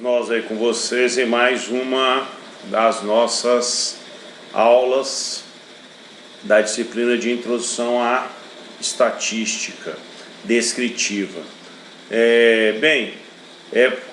Nós aí com vocês em mais uma das nossas aulas da disciplina de introdução à estatística descritiva.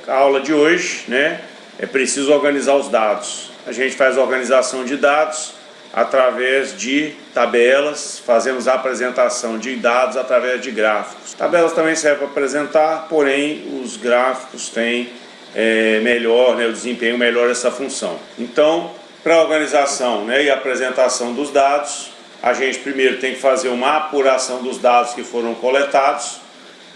A aula de hoje, né, é preciso organizar os dados. A gente faz a organização de dados através de tabelas, fazemos a apresentação de dados através de gráficos. Tabelas também servem para apresentar, porém os gráficos têm o desempenho melhor essa função. Então, para a organização, né, e apresentação dos dados, a gente primeiro tem que fazer uma apuração dos dados que foram coletados,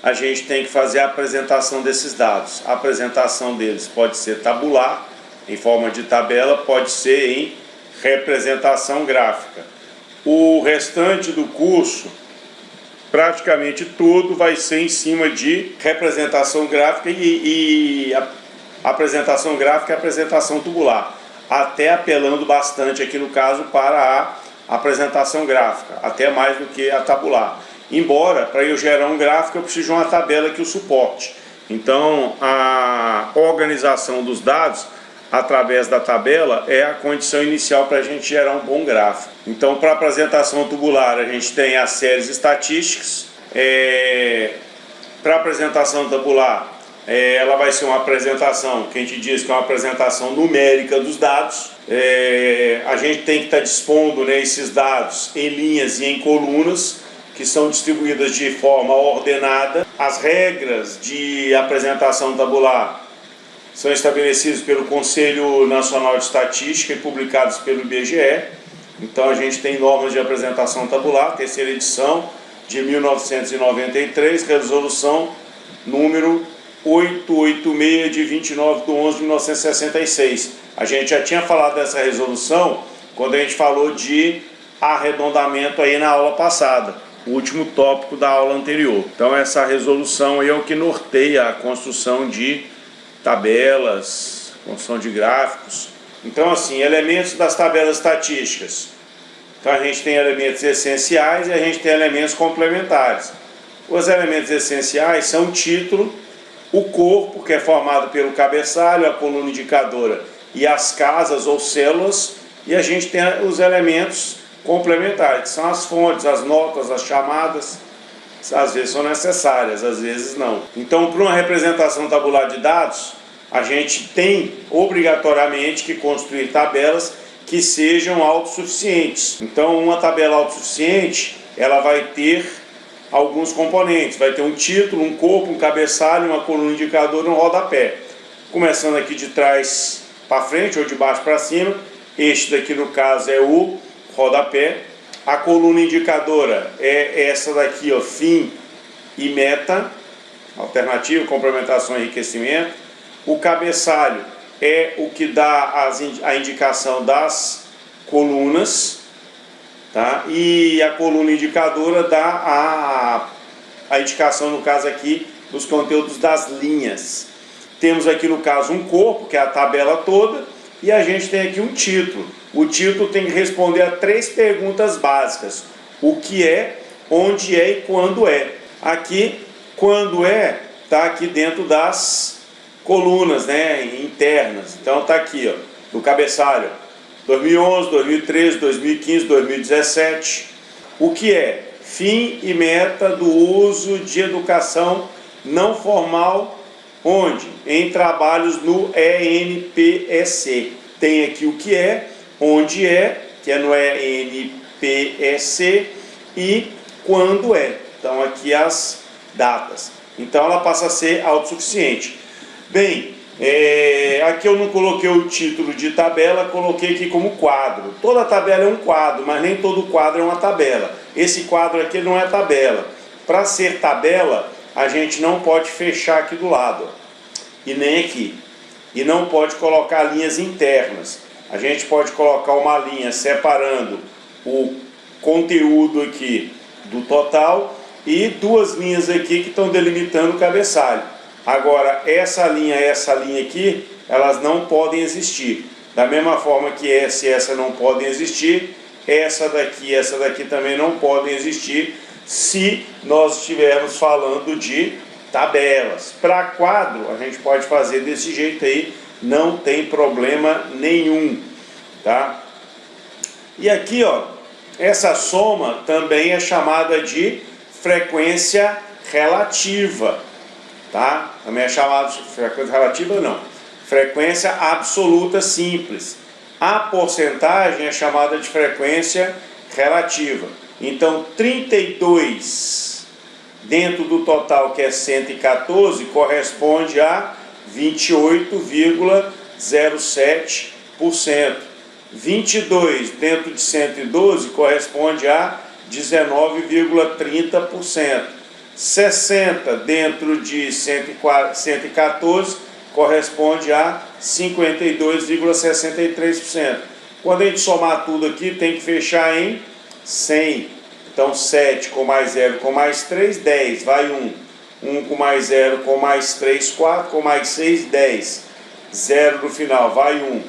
a gente tem que fazer a apresentação desses dados. A apresentação deles pode ser tabular, em forma de tabela, pode ser em representação gráfica. O restante do curso, praticamente todo, vai ser em cima de representação gráfica e a apresentação gráfica e a apresentação tabular, até apelando bastante aqui no caso para a apresentação gráfica, até mais do que a tabular. Embora, para eu gerar um gráfico, eu preciso de uma tabela que o suporte. Então, a organização dos dados através da tabela é a condição inicial para a gente gerar um bom gráfico. Então, para a apresentação tabular, a gente tem as séries estatísticas. Para a apresentação tabular, ela vai ser uma apresentação, que a gente diz que é uma apresentação numérica dos dados. A gente tem que estar dispondo, né, esses dados em linhas e em colunas, que são distribuídas de forma ordenada. As regras de apresentação tabular são estabelecidas pelo Conselho Nacional de Estatística e publicadas pelo IBGE. Então a gente tem normas de apresentação tabular, terceira edição de 1993, resolução número 886 de 29/11/1966. A gente já tinha falado dessa resolução quando a gente falou de arredondamento aí na aula passada, o último tópico da aula anterior. Então essa resolução aí é o que norteia a construção de tabelas, construção de gráficos. Então assim, elementos das tabelas estatísticas. Então a gente tem elementos essenciais e a gente tem elementos complementares. Os elementos essenciais são o título, o corpo, que é formado pelo cabeçalho, a coluna indicadora e as casas ou células, e a gente tem os elementos complementares, que são as fontes, as notas, as chamadas. Às vezes são necessárias, às vezes não. Então, para uma representação tabular de dados, a gente tem obrigatoriamente que construir tabelas que sejam autossuficientes. Então, uma tabela autossuficiente, ela vai ter alguns componentes. Vai ter um título, um corpo, um cabeçalho, uma coluna indicadora e um rodapé. Começando aqui de trás para frente ou de baixo para cima, este daqui no caso é o rodapé. A coluna indicadora é essa daqui, ó, fim e meta, alternativa, complementação e enriquecimento. O cabeçalho é o que dá a indicação das colunas, tá? E a coluna indicadora dá a indicação, no caso aqui, dos conteúdos das linhas. Temos aqui no caso um corpo, que é a tabela toda, e a gente tem aqui um título. O título tem que responder a 3 perguntas básicas: o que é, onde é e quando é. Aqui, quando é, está aqui dentro das colunas, né, internas. Então está aqui, ó, no cabeçalho, 2011, 2013, 2015, 2017. O que é? Fim e meta do uso de educação não formal, onde? Em trabalhos no ENPEC. Tem aqui o que é, onde é, que é no ENPEC, e quando é. Então aqui as datas. Então ela passa a ser autossuficiente. Bem, aqui eu não coloquei o título de tabela, coloquei aqui como quadro. Toda tabela é um quadro, mas nem todo quadro é uma tabela. Esse quadro aqui não é tabela. Para ser tabela, a gente não pode fechar aqui do lado, ó, e nem aqui. E não pode colocar linhas internas. A gente pode colocar uma linha separando o conteúdo aqui do total e 2 linhas aqui que estão delimitando o cabeçalho. Agora, essa linha aqui, elas não podem existir. Da mesma forma que essa e essa não podem existir, essa daqui e essa daqui também não podem existir se nós estivermos falando de tabelas. Para quadro, a gente pode fazer desse jeito aí, não tem problema nenhum, tá? E aqui, ó, essa soma também é chamada de frequência relativa, tá? Também é chamada de frequência relativa, não. Frequência absoluta simples. A porcentagem é chamada de frequência relativa. Então, 32 dentro do total, que é 114, corresponde a 28,07%. 22 dentro de 112 corresponde a 19,30%. 60 dentro de 114 corresponde a 52,63%. Quando a gente somar tudo aqui, tem que fechar em 100. Então, 7 com mais 0 com mais 3, 10. Vai 1. 1 com mais 0 com mais 3, 4. Com mais 6, 10. 0 no final, vai 1.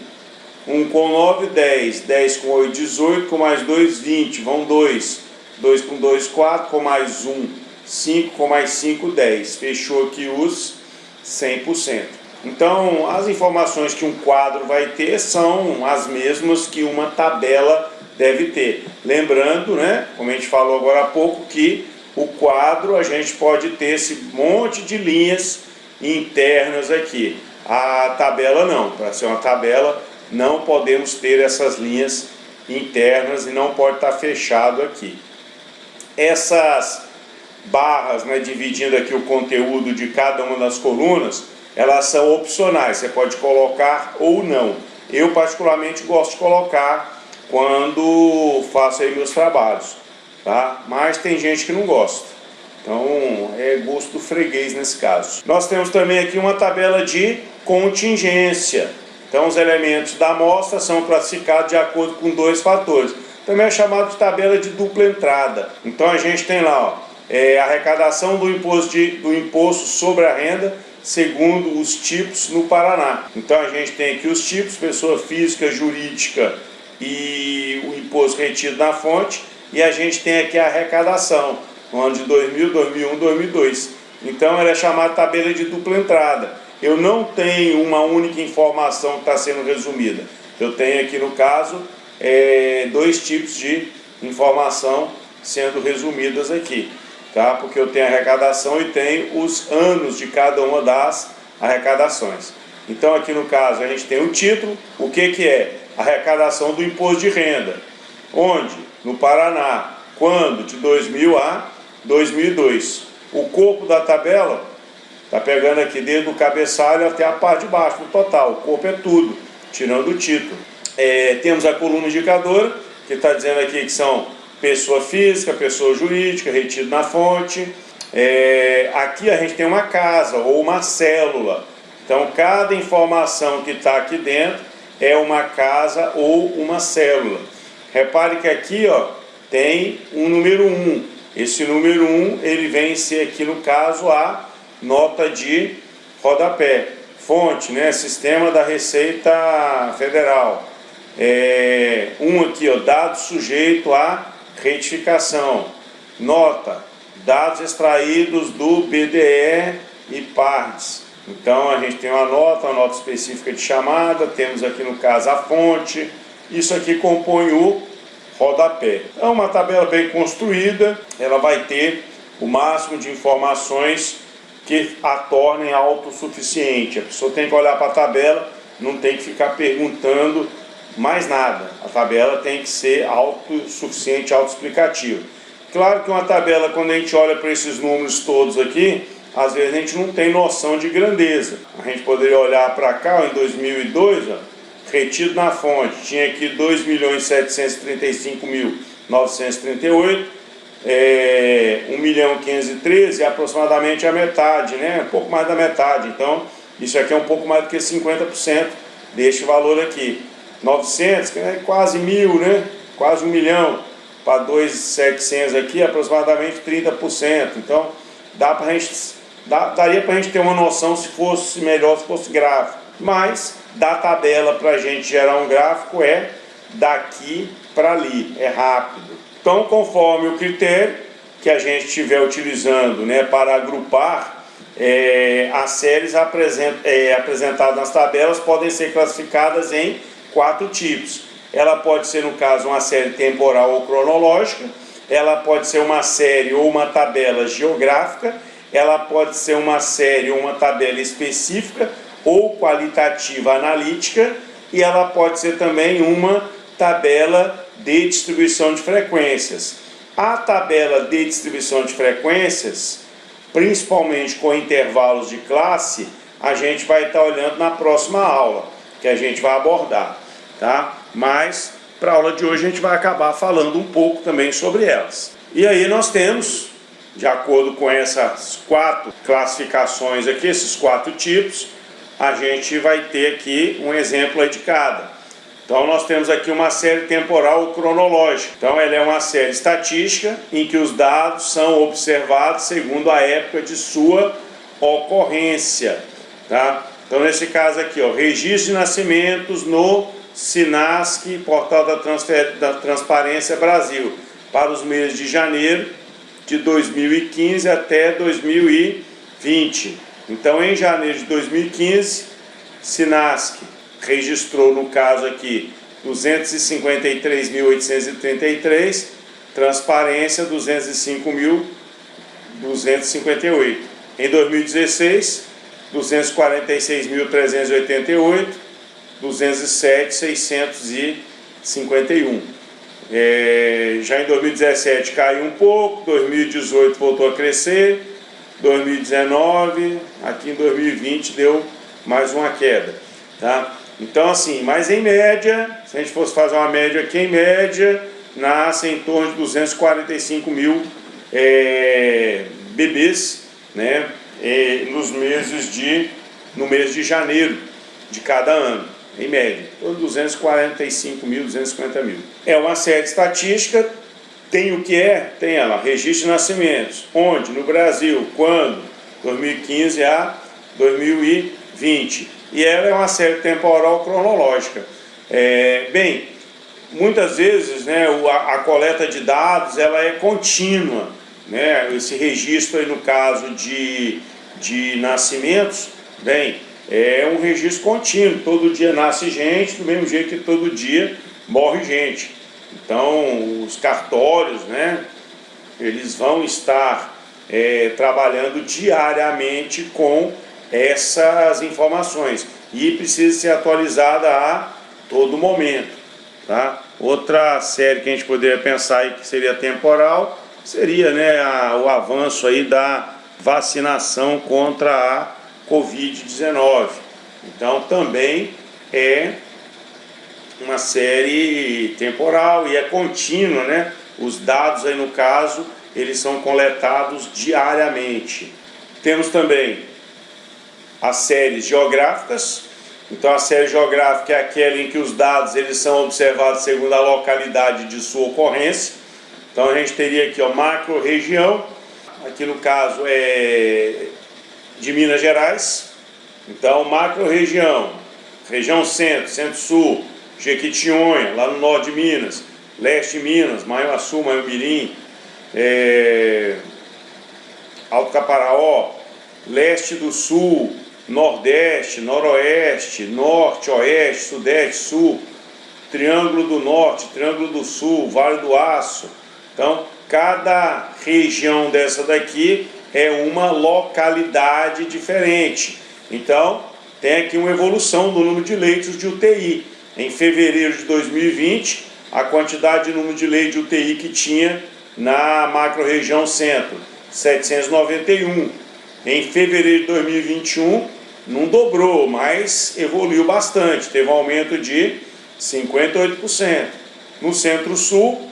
1 com 9, 10. 10 com 8, 18. Com mais 2, 20. Vão 2. 2 com 2, 4. Com mais 1, 5. Com mais 5, 10. Fechou aqui os 100%. Então, as informações que um quadro vai ter são as mesmas que uma tabela deve ter. Lembrando, né, como a gente falou agora há pouco, que o quadro a gente pode ter esse monte de linhas internas aqui. A tabela não. Para ser uma tabela, não podemos ter essas linhas internas e não pode estar fechado aqui. Essas barras, né, dividindo aqui o conteúdo de cada uma das colunas, elas são opcionais, você pode colocar ou não. Eu particularmente gosto de colocar quando faço aí meus trabalhos, tá? Mas tem gente que não gosta, então é gosto do freguês nesse caso. Nós temos também aqui uma tabela de contingência. Então os elementos da amostra são classificados de acordo com 2 fatores. Também é chamado de tabela de dupla entrada. Então a gente tem lá, ó, arrecadação do imposto sobre a renda segundo os tipos no Paraná. Então a gente tem aqui os tipos: pessoa física, jurídica e o imposto retido na fonte, e a gente tem aqui a arrecadação no ano de 2000, 2001, 2002. Então ela é chamada tabela de dupla entrada. Eu não tenho uma única informação que está sendo resumida. Eu tenho aqui no caso 2 tipos de informação sendo resumidas aqui, tá? Porque eu tenho a arrecadação e tenho os anos de cada uma das arrecadações. Então aqui no caso a gente tem o título. O que é? Arrecadação do imposto de renda. Onde? No Paraná. Quando? De 2000 a 2002. O corpo da tabela está pegando aqui desde o cabeçalho até a parte de baixo, no total. O corpo é tudo, tirando o título. Temos a coluna indicadora, que está dizendo aqui que são pessoa física, pessoa jurídica, retido na fonte. Aqui a gente tem uma casa ou uma célula. Então cada informação que está aqui dentro é uma casa ou uma célula. Repare que aqui, ó, tem um número 1. Esse número 1 ele vem ser aqui no caso a nota de rodapé. Fonte, né, Sistema da Receita Federal. Aqui, ó, dado sujeito a retificação. Nota, dados extraídos do BDE e PARDS. Então a gente tem uma nota específica de chamada, temos aqui no caso a fonte. Isso aqui compõe o rodapé. É uma tabela bem construída, ela vai ter o máximo de informações que a tornem autossuficiente. A pessoa tem que olhar para a tabela, não tem que ficar perguntando mais nada. A tabela tem que ser autossuficiente, autoexplicativa. Claro que uma tabela, quando a gente olha para esses números todos aqui, às vezes a gente não tem noção de grandeza. A gente poderia olhar para cá, ó, em 2002, ó, retido na fonte, tinha aqui 2.735.938, 1.513.000, aproximadamente a metade, né? Um pouco mais da metade. Então, isso aqui é um pouco mais do que 50% deste valor aqui. 900, que é quase 1.000, né? Quase 1 milhão. Para 2.700 aqui, aproximadamente 30%. Então, daria para a gente ter uma noção se fosse melhor, se fosse gráfico. Mas, da tabela para a gente gerar um gráfico é daqui para ali, é rápido. Então, conforme o critério que a gente estiver utilizando, né, para agrupar as séries apresentadas nas tabelas podem ser classificadas em 4 tipos. Ela pode ser, no caso, uma série temporal ou cronológica, ela pode ser uma série ou uma tabela geográfica, ela pode ser uma série ou uma tabela específica ou qualitativa analítica, e ela pode ser também uma tabela de distribuição de frequências. A tabela de distribuição de frequências, principalmente com intervalos de classe, a gente vai estar olhando na próxima aula, que a gente vai abordar, tá? Mas para a aula de hoje a gente vai acabar falando um pouco também sobre elas. E aí nós temos, de acordo com essas 4 classificações aqui, esses 4 tipos, a gente vai ter aqui um exemplo aí de cada. Então nós temos aqui uma série temporal cronológica. Então ela é uma série estatística em que os dados são observados segundo a época de sua ocorrência, tá? Então nesse caso aqui, ó, registro de nascimentos no SINASC, Portal da Transparência Brasil, para os meses de janeiro de 2015 até 2020. Então em janeiro de 2015, SINASC registrou, no caso aqui, 253.833, transparência 205.258. Em 2016, 246.388, 207.651. Já em 2017 caiu um pouco, 2018 voltou a crescer, 2019, aqui em 2020 deu mais uma queda, tá? Então assim, mas em média, se a gente fosse fazer uma média aqui, em média, nasce em torno de 245 mil bebês, né, no mês de janeiro de cada ano, em média, 245 mil, 250 mil. É uma série estatística, tem o que é? Tem ela, registro de nascimentos, onde? No Brasil, quando? 2015 a 2020. E ela é uma série temporal cronológica. Bem, muitas vezes, né, a coleta de dados ela é contínua, né? Esse registro aí, no caso de nascimentos, bem, é um registro contínuo. Todo dia nasce gente, do mesmo jeito que todo dia morre gente. Então, os cartórios, né, eles vão estar trabalhando diariamente com essas informações e precisa ser atualizada a todo momento, tá? Outra série que a gente poderia pensar aí que seria temporal seria, né, o avanço aí da vacinação contra a Covid-19. Então também é uma série temporal e é contínua, né? Os dados aí, no caso, eles são coletados diariamente. Temos também as séries geográficas. Então a série geográfica é aquela em que os dados eles são observados segundo a localidade de sua ocorrência. Então a gente teria aqui, ó, macro-região, aqui no caso é de Minas Gerais. Então macro-região, região centro, centro-sul, Jequitinhonha, lá no norte de Minas, leste de Minas, Manhuaçu, Manhumirim, Alto Caparaó, leste do sul, nordeste, noroeste, norte, oeste, sudeste, sul, Triângulo do Norte, Triângulo do Sul, Vale do Aço. Então, cada região dessa daqui é uma localidade diferente. Então, tem aqui uma evolução do número de leitos de UTI. Em fevereiro de 2020, a quantidade de número de leitos de UTI que tinha na macro-região centro, 791. Em fevereiro de 2021, não dobrou, mas evoluiu bastante, teve um aumento de 58%. No Centro-Sul,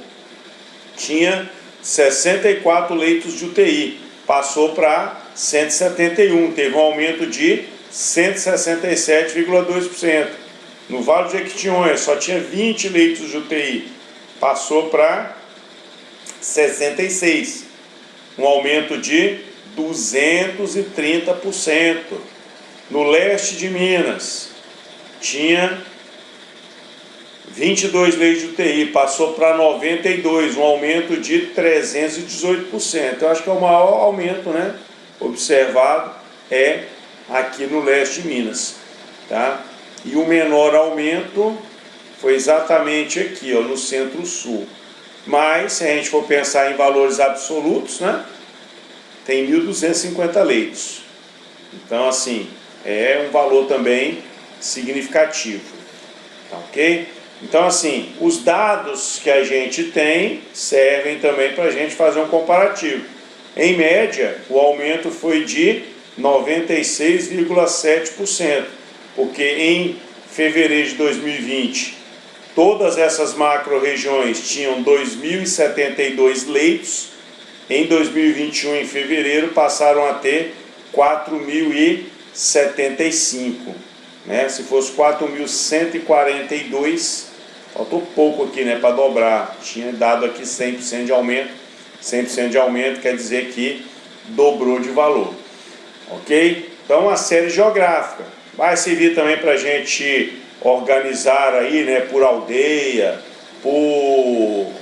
tinha 64 leitos de UTI, passou para 171, teve um aumento de 167,2%. No Vale do Jequitinhonha, só tinha 20 leitos de UTI, passou para 66, um aumento de 230%. No leste de Minas, tinha 22 leitos de UTI, passou para 92, um aumento de 318%. Eu acho que é o maior aumento, né, observado é aqui no leste de Minas, tá? E o menor aumento foi exatamente aqui, ó, no centro-sul. Mas, se a gente for pensar em valores absolutos, né, tem 1.250 leitos. Então, assim, é um valor também significativo, tá, ok? Então, assim, os dados que a gente tem servem também para a gente fazer um comparativo. Em média, o aumento foi de 96,7%, porque em fevereiro de 2020, todas essas macro-regiões tinham 2.072 leitos. Em 2021, em fevereiro, passaram a ter 4.075. Né? Se fosse 4.142, faltou pouco aqui, né, para dobrar. Tinha dado aqui 100% de aumento. 100% de aumento quer dizer que dobrou de valor. Ok? Então, a série geográfica vai servir também para a gente organizar aí, né, por aldeia, por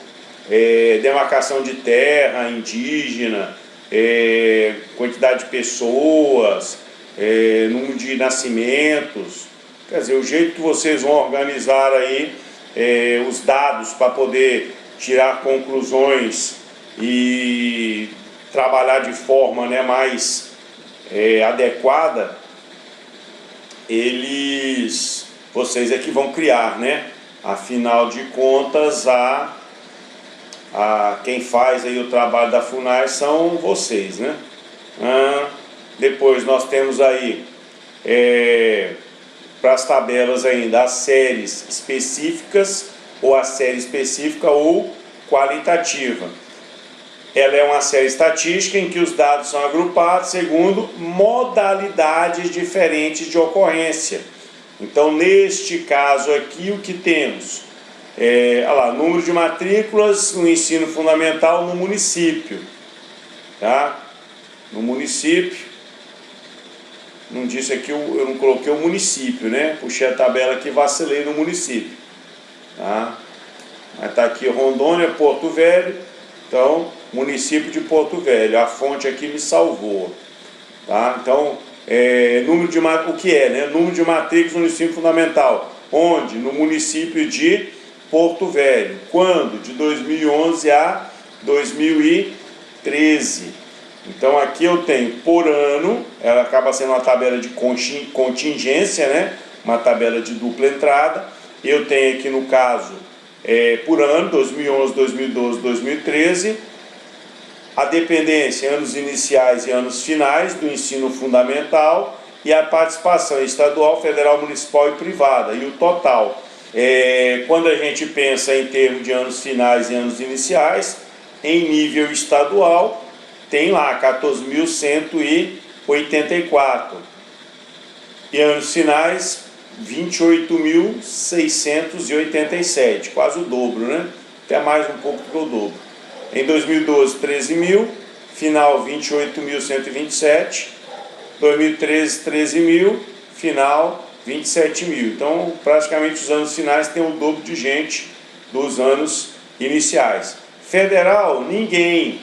demarcação de terra indígena, quantidade de pessoas, número de nascimentos. Quer dizer, o jeito que vocês vão organizar aí os dados para poder tirar conclusões e trabalhar de forma, né, mais adequada, vocês é que vão criar, né? Afinal de contas, quem faz aí o trabalho da FUNAI são vocês, né? Depois nós temos aí, para as tabelas ainda, as séries específicas, ou a série específica ou qualitativa. Ela é uma série estatística em que os dados são agrupados segundo modalidades diferentes de ocorrência. Então, neste caso aqui, o que temos? Olha lá, número de matrículas no ensino fundamental no município. Tá? No município, não disse aqui, eu não coloquei o município, né? Puxei a tabela aqui, vacilei no município. Tá? Mas está aqui Rondônia, Porto Velho, então, município de Porto Velho, a fonte aqui me salvou. Tá? Então, o que é, né? Número de matrículas no ensino fundamental. Onde? No município de Porto Velho. Quando? De 2011 a 2013. Então, aqui eu tenho por ano, ela acaba sendo uma tabela de contingência, né? Uma tabela de dupla entrada. Eu tenho aqui, no caso, por ano, 2011, 2012, 2013, a dependência, anos iniciais e anos finais do ensino fundamental e a participação estadual, federal, municipal e privada, e o total. Quando a gente pensa em termos de anos finais e anos iniciais, em nível estadual, tem lá 14.184, e anos finais, 28.687, quase o dobro, né? Até mais um pouco que o dobro. Em 2012, 13.000, final 28.127, 2013, 13.000, final 27.000. Então, praticamente os anos finais têm o dobro de gente dos anos iniciais. Federal, ninguém.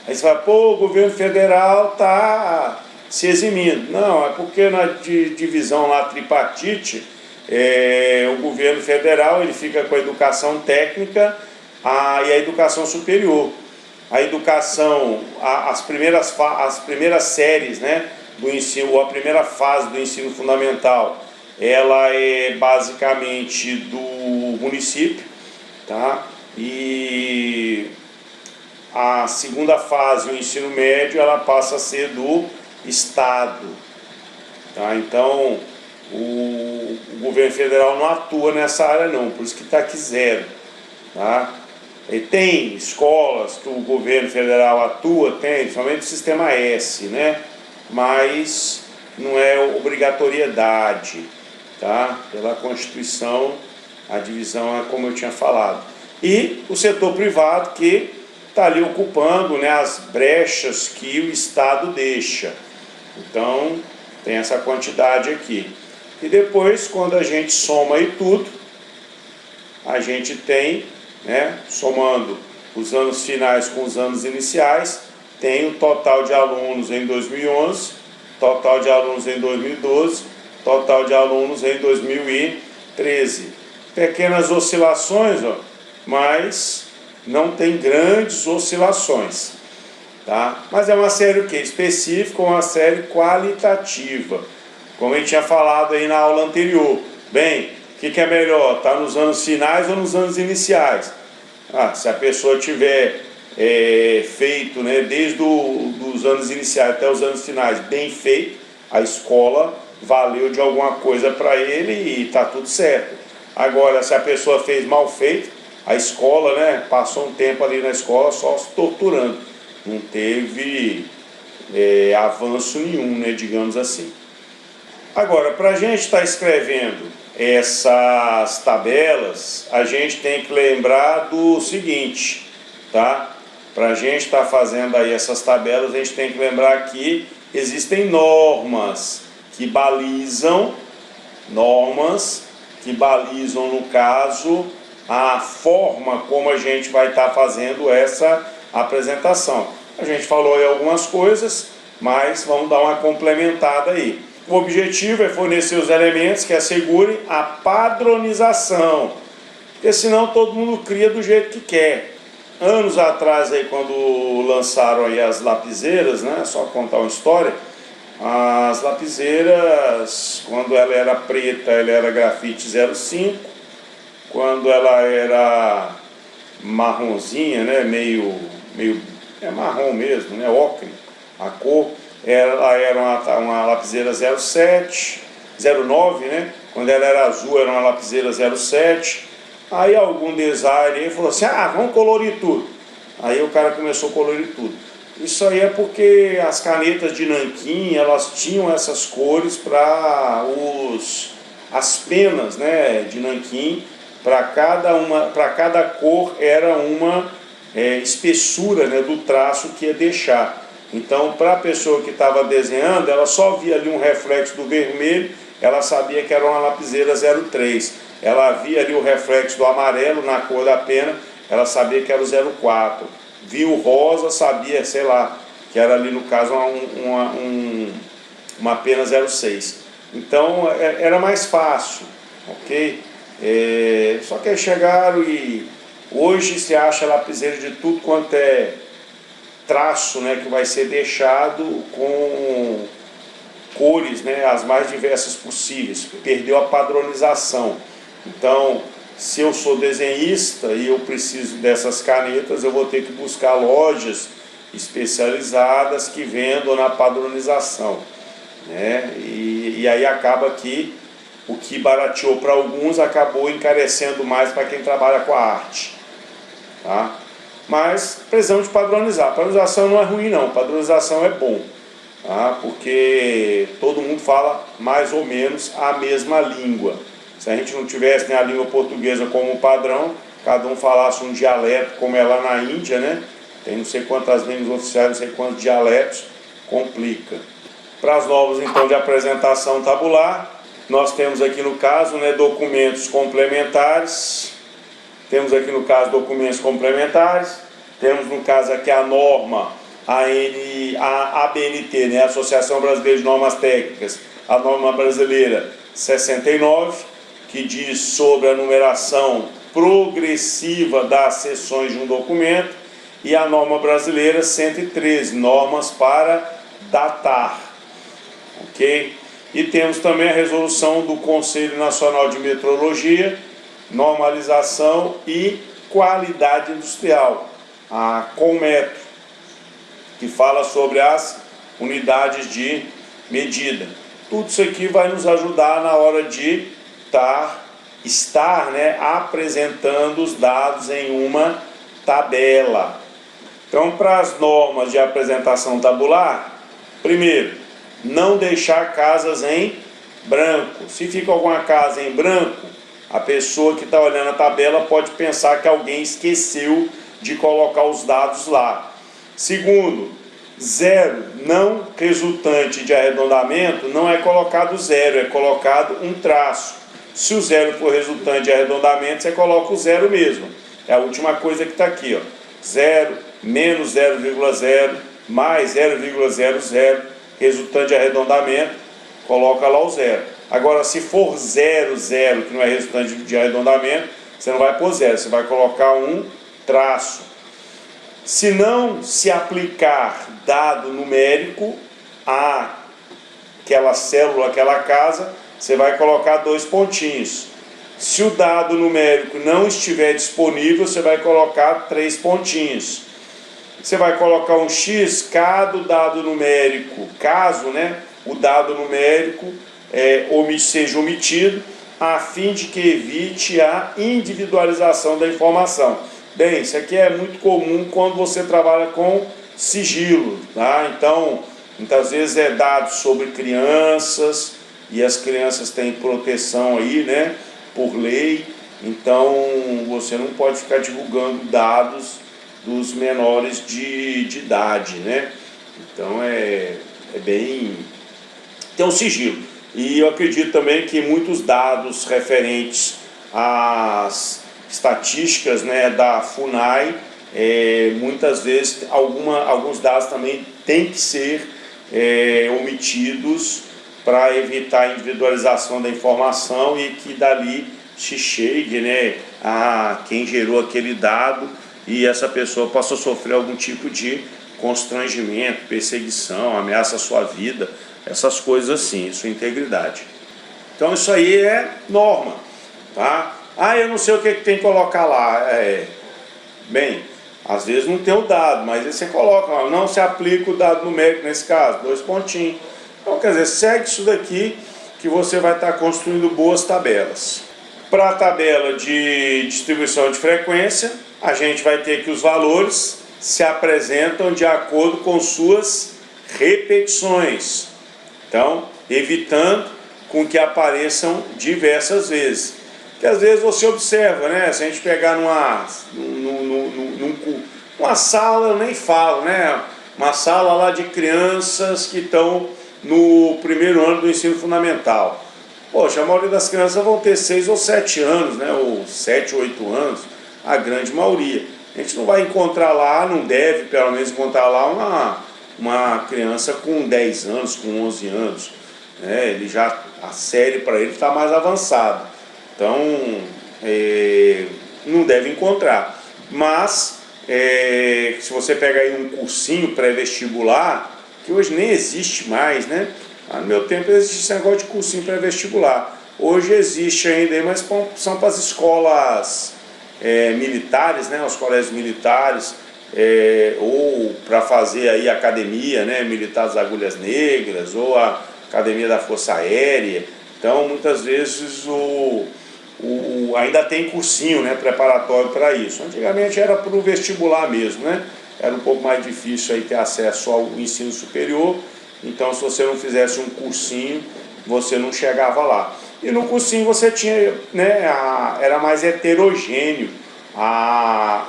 Aí você fala, pô, o governo federal está se eximindo. Não, é porque na divisão lá tripartite, o governo federal ele fica com a educação técnica e a educação superior. A educação, as primeiras séries, né, do ensino, ou a primeira fase do ensino fundamental, ela é basicamente do município, tá? E a segunda fase, o ensino médio, ela passa a ser do Estado. Tá? Então, o governo federal não atua nessa área não, por isso que está aqui zero. Tá? E tem escolas que o governo federal atua, tem, somente o sistema S, né? Mas não é obrigatoriedade. Tá? Pela Constituição, a divisão é como eu tinha falado. E o setor privado que está ali ocupando, né, as brechas que o Estado deixa. Então, tem essa quantidade aqui. E depois, quando a gente soma aí tudo, a gente tem, né, somando os anos finais com os anos iniciais, tem o total de alunos em 2011, total de alunos em 2012, total de alunos em 2013. Pequenas oscilações, ó, mas não tem grandes oscilações, tá? Mas é uma série o quê? Específica, uma série qualitativa, como a gente tinha falado aí na aula anterior. Bem, o que é melhor? Tá nos anos finais ou nos anos iniciais? Se a pessoa tiver feito, né, desde os anos iniciais até os anos finais, bem feito, a escola valeu de alguma coisa para ele e está tudo certo. Agora, se a pessoa fez mal feito, a escola, né, passou um tempo ali na escola só se torturando, não teve avanço nenhum, né, digamos assim. Agora, para a gente estar escrevendo essas tabelas, a gente tem que lembrar do seguinte, tá? Para a gente estar fazendo aí essas tabelas, a gente tem que lembrar que existem normas que balizam, no caso, a forma como a gente vai estar fazendo essa apresentação. A gente falou aí algumas coisas, mas vamos dar uma complementada aí. O objetivo é fornecer os elementos que assegurem a padronização, porque senão todo mundo cria do jeito que quer. Anos atrás, aí, quando lançaram aí as lapiseiras, né, só contar uma história, as lapiseiras, quando ela era preta, ela era grafite 05, quando ela era marronzinha, né, meio marrom mesmo, né, ocre, a cor, ela era uma lapiseira 07, 09, né? Quando ela era azul era uma lapiseira 07. Aí algum designer aí falou assim, vamos colorir tudo. Aí o cara começou a colorir tudo. Isso aí é porque as canetas de nanquim, elas tinham essas cores para as penas, né, de nanquim, para cada cor era uma espessura, né, do traço que ia deixar. Então, para a pessoa que estava desenhando, ela só via ali um reflexo do vermelho, ela sabia que era uma lapiseira 03. Ela via ali o reflexo do amarelo na cor da pena, ela sabia que era o 04. Via o rosa, sabia, sei lá, que era ali no caso uma pena 06. Então, era mais fácil, ok? Só que aí chegaram e hoje se acha lapiseira de tudo quanto é traço, né, que vai ser deixado com cores, né, as mais diversas possíveis, perdeu a padronização. Então, se eu sou desenhista e eu preciso dessas canetas, eu vou ter que buscar lojas especializadas que vendam na padronização, né? E aí acaba que o que barateou para alguns acabou encarecendo mais para quem trabalha com a arte, tá? Mas precisamos de padronizar. Padronização não é ruim não, padronização é bom, tá? Porque todo mundo fala mais ou menos a mesma língua. Se a gente não tivesse, né, a língua portuguesa como padrão, cada um falasse um dialeto, como é lá na Índia, né? Tem não sei quantas línguas oficiais, não sei quantos dialetos, complica. Para as normas então de apresentação tabular, nós temos aqui no caso, né, documentos complementares. Temos aqui no caso documentos complementares, temos no caso aqui a norma, a ABNT, né, Associação Brasileira de Normas Técnicas, a norma brasileira 69, que diz sobre a numeração progressiva das seções de um documento, e a norma brasileira 113, normas para datar, ok? E temos também a resolução do Conselho Nacional de Metrologia, normalização e qualidade industrial, a Conmetro, que fala sobre as unidades de medida. Tudo isso aqui vai nos ajudar na hora de estar, né, apresentando os dados em uma tabela. Então, para as normas de apresentação tabular, primeiro, não deixar casas em branco. Se fica alguma casa em branco, a pessoa que está olhando a tabela pode pensar que alguém esqueceu de colocar os dados lá. Segundo, zero não resultante de arredondamento não é colocado zero, é colocado um traço. Se o zero for resultante de arredondamento, você coloca o zero mesmo. É a última coisa que está aqui, ó. Zero, menos 0,0, mais 0,00, resultante de arredondamento, coloca lá o 0. Agora, se for 0, 0, que não é resultante de arredondamento, você não vai pôr 0, você vai colocar um traço. Se não se aplicar dado numérico àquela célula, àquela casa, você vai colocar 2 pontinhos. Se o dado numérico não estiver disponível, você vai colocar 3 pontinhos. Você vai colocar um X, caso o dado numérico, o dado numérico seja omitido, a fim de que evite a individualização da informação. Bem, isso aqui é muito comum quando você trabalha com sigilo, tá? Então, muitas vezes é dados sobre crianças, e as crianças têm proteção aí, né, por lei, então você não pode ficar divulgando dados dos menores de idade, né? Então tem um sigilo. E eu acredito também que muitos dados referentes às estatísticas, né, da FUNAI, muitas vezes alguns dados também têm que ser omitidos para evitar a individualização da informação e que dali se chegue, né, a quem gerou aquele dado e essa pessoa possa sofrer algum tipo de constrangimento, perseguição, ameaça à sua vida, essas coisas assim, sua integridade. Então isso aí é norma, tá? Eu não sei o que tem que colocar lá. Bem, às vezes não tem o dado, mas aí você coloca, não se aplica o dado numérico nesse caso, 2 pontinhos. Então, quer dizer, segue isso daqui que você vai estar construindo boas tabelas. Para a tabela de distribuição de frequência, a gente vai ter que os valores se apresentam de acordo com suas repetições. Então, evitando com que apareçam diversas vezes. Que às vezes você observa, né? Se a gente pegar numa sala, eu nem falo, né? Uma sala lá de crianças que estão no primeiro ano do ensino fundamental. Poxa, a maioria das crianças vão ter 6 ou 7 anos, né? Ou 7 ou 8 anos, a grande maioria. A gente não vai encontrar lá, não deve pelo menos encontrar lá uma criança com 10 anos, com 11 anos. Né? A série para ele está mais avançada. Então, não deve encontrar. Mas, se você pegar aí um cursinho pré-vestibular, que hoje nem existe mais, né? No meu tempo existia esse negócio de cursinho pré-vestibular. Hoje existe ainda, mas são para as escolas militares, né? Os colégios militares, ou para fazer aí academia, né? Militar das Agulhas Negras, ou a academia da Força Aérea. Então, muitas vezes ainda tem cursinho, né, preparatório para isso. Antigamente era para o vestibular mesmo, né? Era um pouco mais difícil aí ter acesso ao ensino superior. Então, se você não fizesse um cursinho, você não chegava lá. E no cursinho você tinha, né, era mais heterogêneo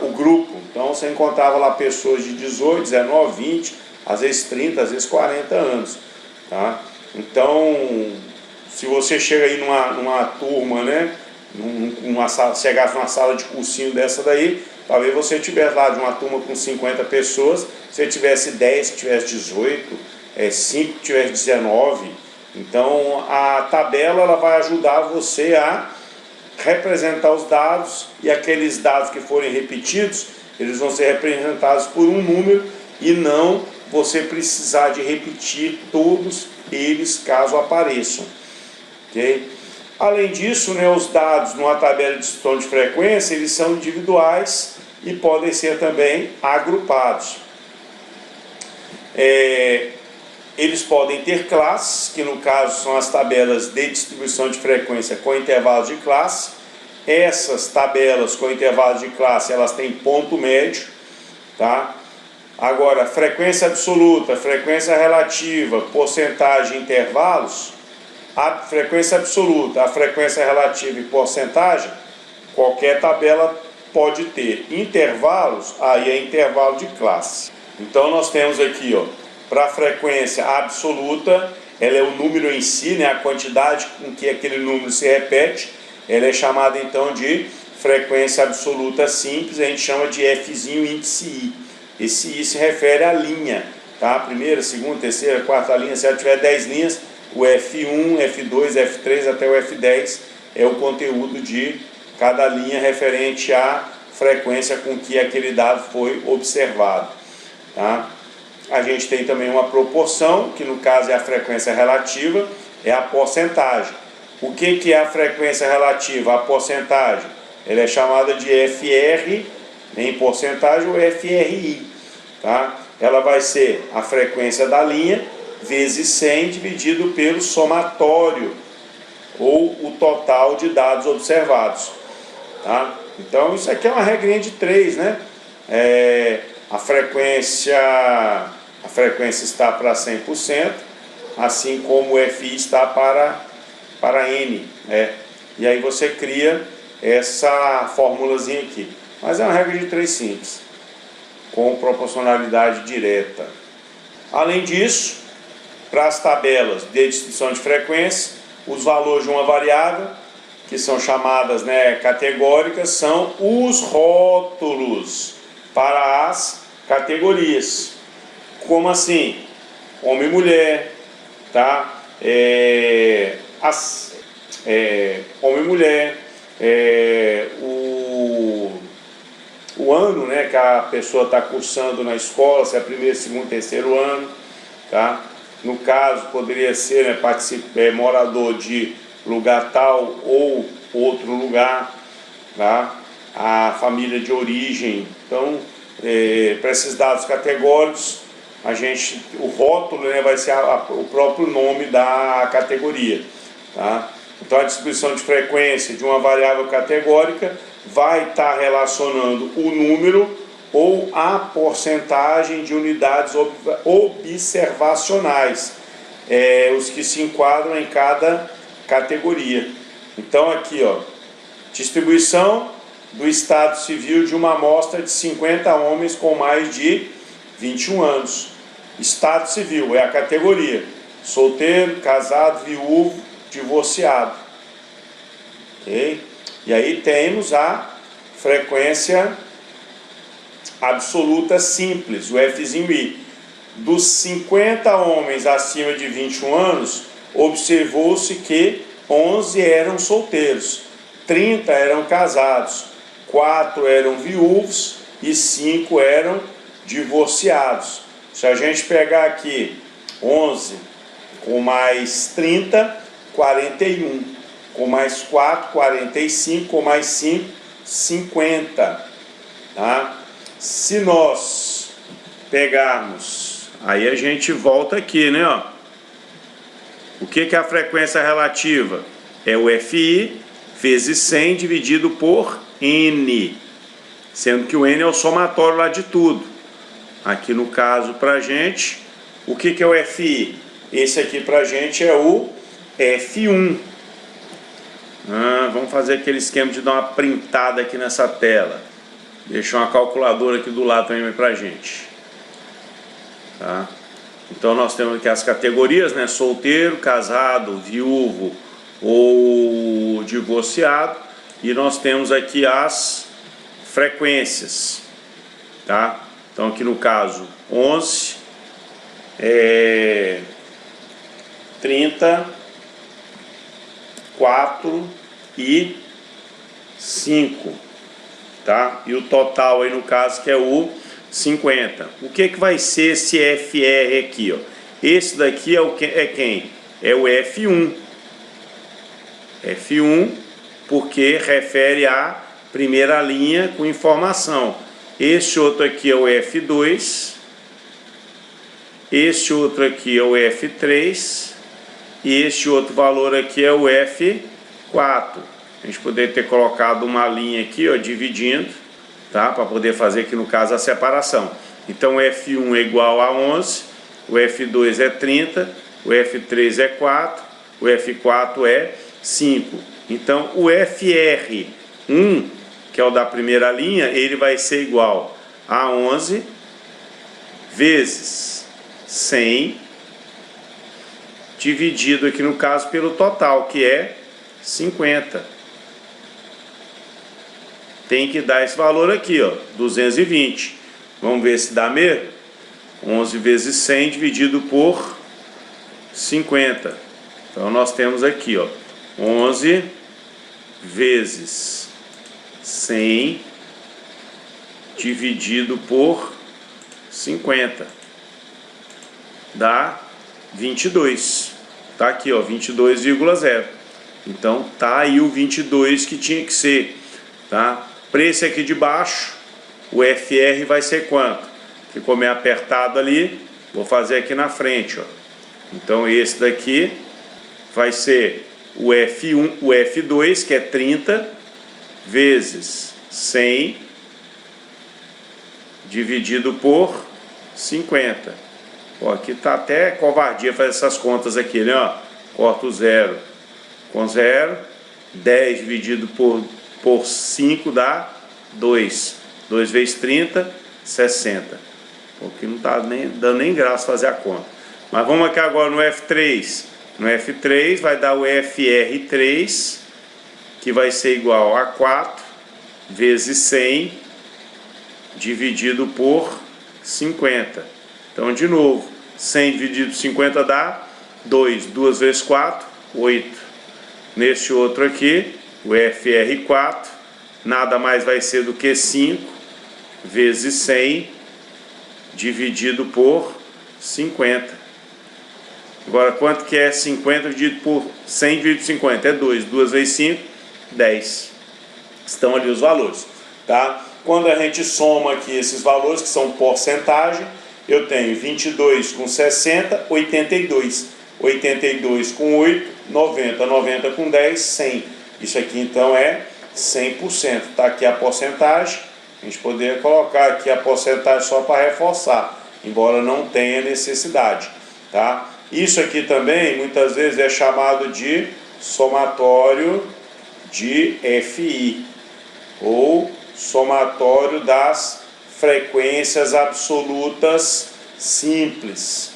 o grupo. Então, você encontrava lá pessoas de 18, 19, 20, às vezes 30, às vezes 40 anos. Tá? Então, se você chega aí numa turma, né, chegasse numa sala de cursinho dessa daí, talvez você tivesse lá de uma turma com 50 pessoas, se você tivesse 10 que tivesse 18, 5 que tivesse 19. Então a tabela ela vai ajudar você a representar os dados, e aqueles dados que forem repetidos, eles vão ser representados por um número e não você precisar de repetir todos eles caso apareçam. Okay? Além disso, né, os dados numa tabela de distribuição de frequência, eles são individuais e podem ser também agrupados. Eles podem ter classes, que no caso são as tabelas de distribuição de frequência com intervalos de classe. Essas tabelas com intervalos de classe, elas têm ponto médio, tá? Agora, frequência absoluta, frequência relativa, porcentagem e intervalos, a frequência absoluta, a frequência relativa e porcentagem, qualquer tabela pode ter. Intervalos, aí é intervalo de classe. Então nós temos aqui, para a frequência absoluta, ela é o número em si, né, a quantidade com que aquele número se repete, ela é chamada então de frequência absoluta simples, a gente chama de Fzinho índice I. Esse I se refere à linha, tá? Primeira, segunda, terceira, quarta linha, se ela tiver 10 linhas, o F1, F2, F3 até o F10 é o conteúdo de cada linha referente à frequência com que aquele dado foi observado, tá? A gente tem também uma proporção, que no caso é a frequência relativa, é a porcentagem. O que é a frequência relativa? A porcentagem, ela é chamada de FR, em porcentagem, ou FRI, tá? Ela vai ser a frequência da linha vezes 100 dividido pelo somatório, ou o total de dados observados, tá? Então isso aqui é uma regrinha de 3, né? A frequência está para 100%, assim como o FI está para N, né? E aí você cria essa formulazinha aqui. Mas é uma regra de 3 simples, com proporcionalidade direta. Além disso, para as tabelas de distribuição de frequência, os valores de uma variável, que são chamadas, né, categóricas, são os rótulos para as categorias. Como assim? Homem e mulher, tá? Homem e mulher, o ano, né, que a pessoa está cursando na escola, se é primeiro, segundo, terceiro ano, tá? No caso, poderia ser, né, morador de lugar tal ou outro lugar, tá? A família de origem. Então, para esses dados categóricos, o rótulo, né, vai ser o próprio nome da categoria, tá? Então, a distribuição de frequência de uma variável categórica vai estar relacionando o número ou a porcentagem de unidades observacionais, os que se enquadram em cada categoria. Então aqui, ó, distribuição do estado civil de uma amostra de 50 homens com mais de 21 anos. Estado civil é a categoria: solteiro, casado, viúvo, divorciado. Ok? E aí temos a frequência absoluta simples, o Fzinho I. Dos 50 homens acima de 21 anos, observou-se que 11 eram solteiros, 30 eram casados, 4 eram viúvos e 5 eram divorciados. Se a gente pegar aqui 11 com mais 30, 41. Com mais 4, 45, com mais 5, 50. Tá? Se nós pegarmos, aí a gente volta aqui, né? Ó. O que é a frequência relativa? É o FI vezes 100 dividido por N, sendo que o N é o somatório lá de tudo. Aqui no caso, para a gente, o que é o FI? Esse aqui para a gente é o F1. Vamos fazer aquele esquema de dar uma printada aqui nessa tela. Deixar uma calculadora aqui do lado também para a gente. Tá? Então nós temos aqui as categorias, né? Solteiro, casado, viúvo ou divorciado. E nós temos aqui as frequências. Tá? Então aqui no caso 11, 30, 4 e 5, tá? E o total aí no caso que é o 50. O que vai ser esse FR aqui, ó? Esse daqui é quem? É o F1. F1 porque refere à primeira linha com informação. Esse outro aqui é o F2. Esse outro aqui é o F3. E este outro valor aqui é o F4. A gente poderia ter colocado uma linha aqui, ó, dividindo, tá? Para poder fazer aqui no caso a separação. Então o F1 é igual a 11, o F2 é 30, o F3 é 4, o F4 é 5. Então o FR1, que é o da primeira linha, ele vai ser igual a 11 vezes 100 dividido aqui no caso pelo total, que é 50. Tem que dar esse valor aqui, ó, 220. Vamos ver se dá mesmo? 11 vezes 100 dividido por 50. Então nós temos aqui, ó, 11 vezes 100 dividido por 50 dá 22. Tá aqui, ó, 22,0. Então tá aí o 22 que tinha que ser, tá? Para esse aqui de baixo, o FR vai ser quanto? Ficou meio apertado ali, vou fazer aqui na frente, ó. Então esse daqui vai ser o F1, o F2, que é 30, vezes 100, dividido por 50. Ó, aqui tá até covardia fazer essas contas aqui, né? Ó, corta o 0 com 0, 10 dividido por 5 dá 2. 2 vezes 30, 60. Porque não tá dando nem graça fazer a conta. Mas vamos aqui agora no F3. No F3 vai dar o FR3, que vai ser igual a 4 vezes 100 dividido por 50. Então, de novo, 100 dividido por 50 dá 2. 2 vezes 4, 8. Neste outro aqui, o FR4, nada mais vai ser do que 5 vezes 100 dividido por 50. Agora, quanto que é 50 dividido por 100 dividido por 50? É 2. 2 vezes 5, 10. Estão ali os valores, tá? Quando a gente soma aqui esses valores, que são porcentagem, eu tenho 22 com 60, 82. 82 com 8, 90. 90 com 10, 100. Isso aqui, então, é 100%. Tá aqui a porcentagem. A gente poderia colocar aqui a porcentagem só para reforçar, embora não tenha necessidade, tá? Isso aqui também, muitas vezes, é chamado de somatório de FI, ou somatório das frequências absolutas simples,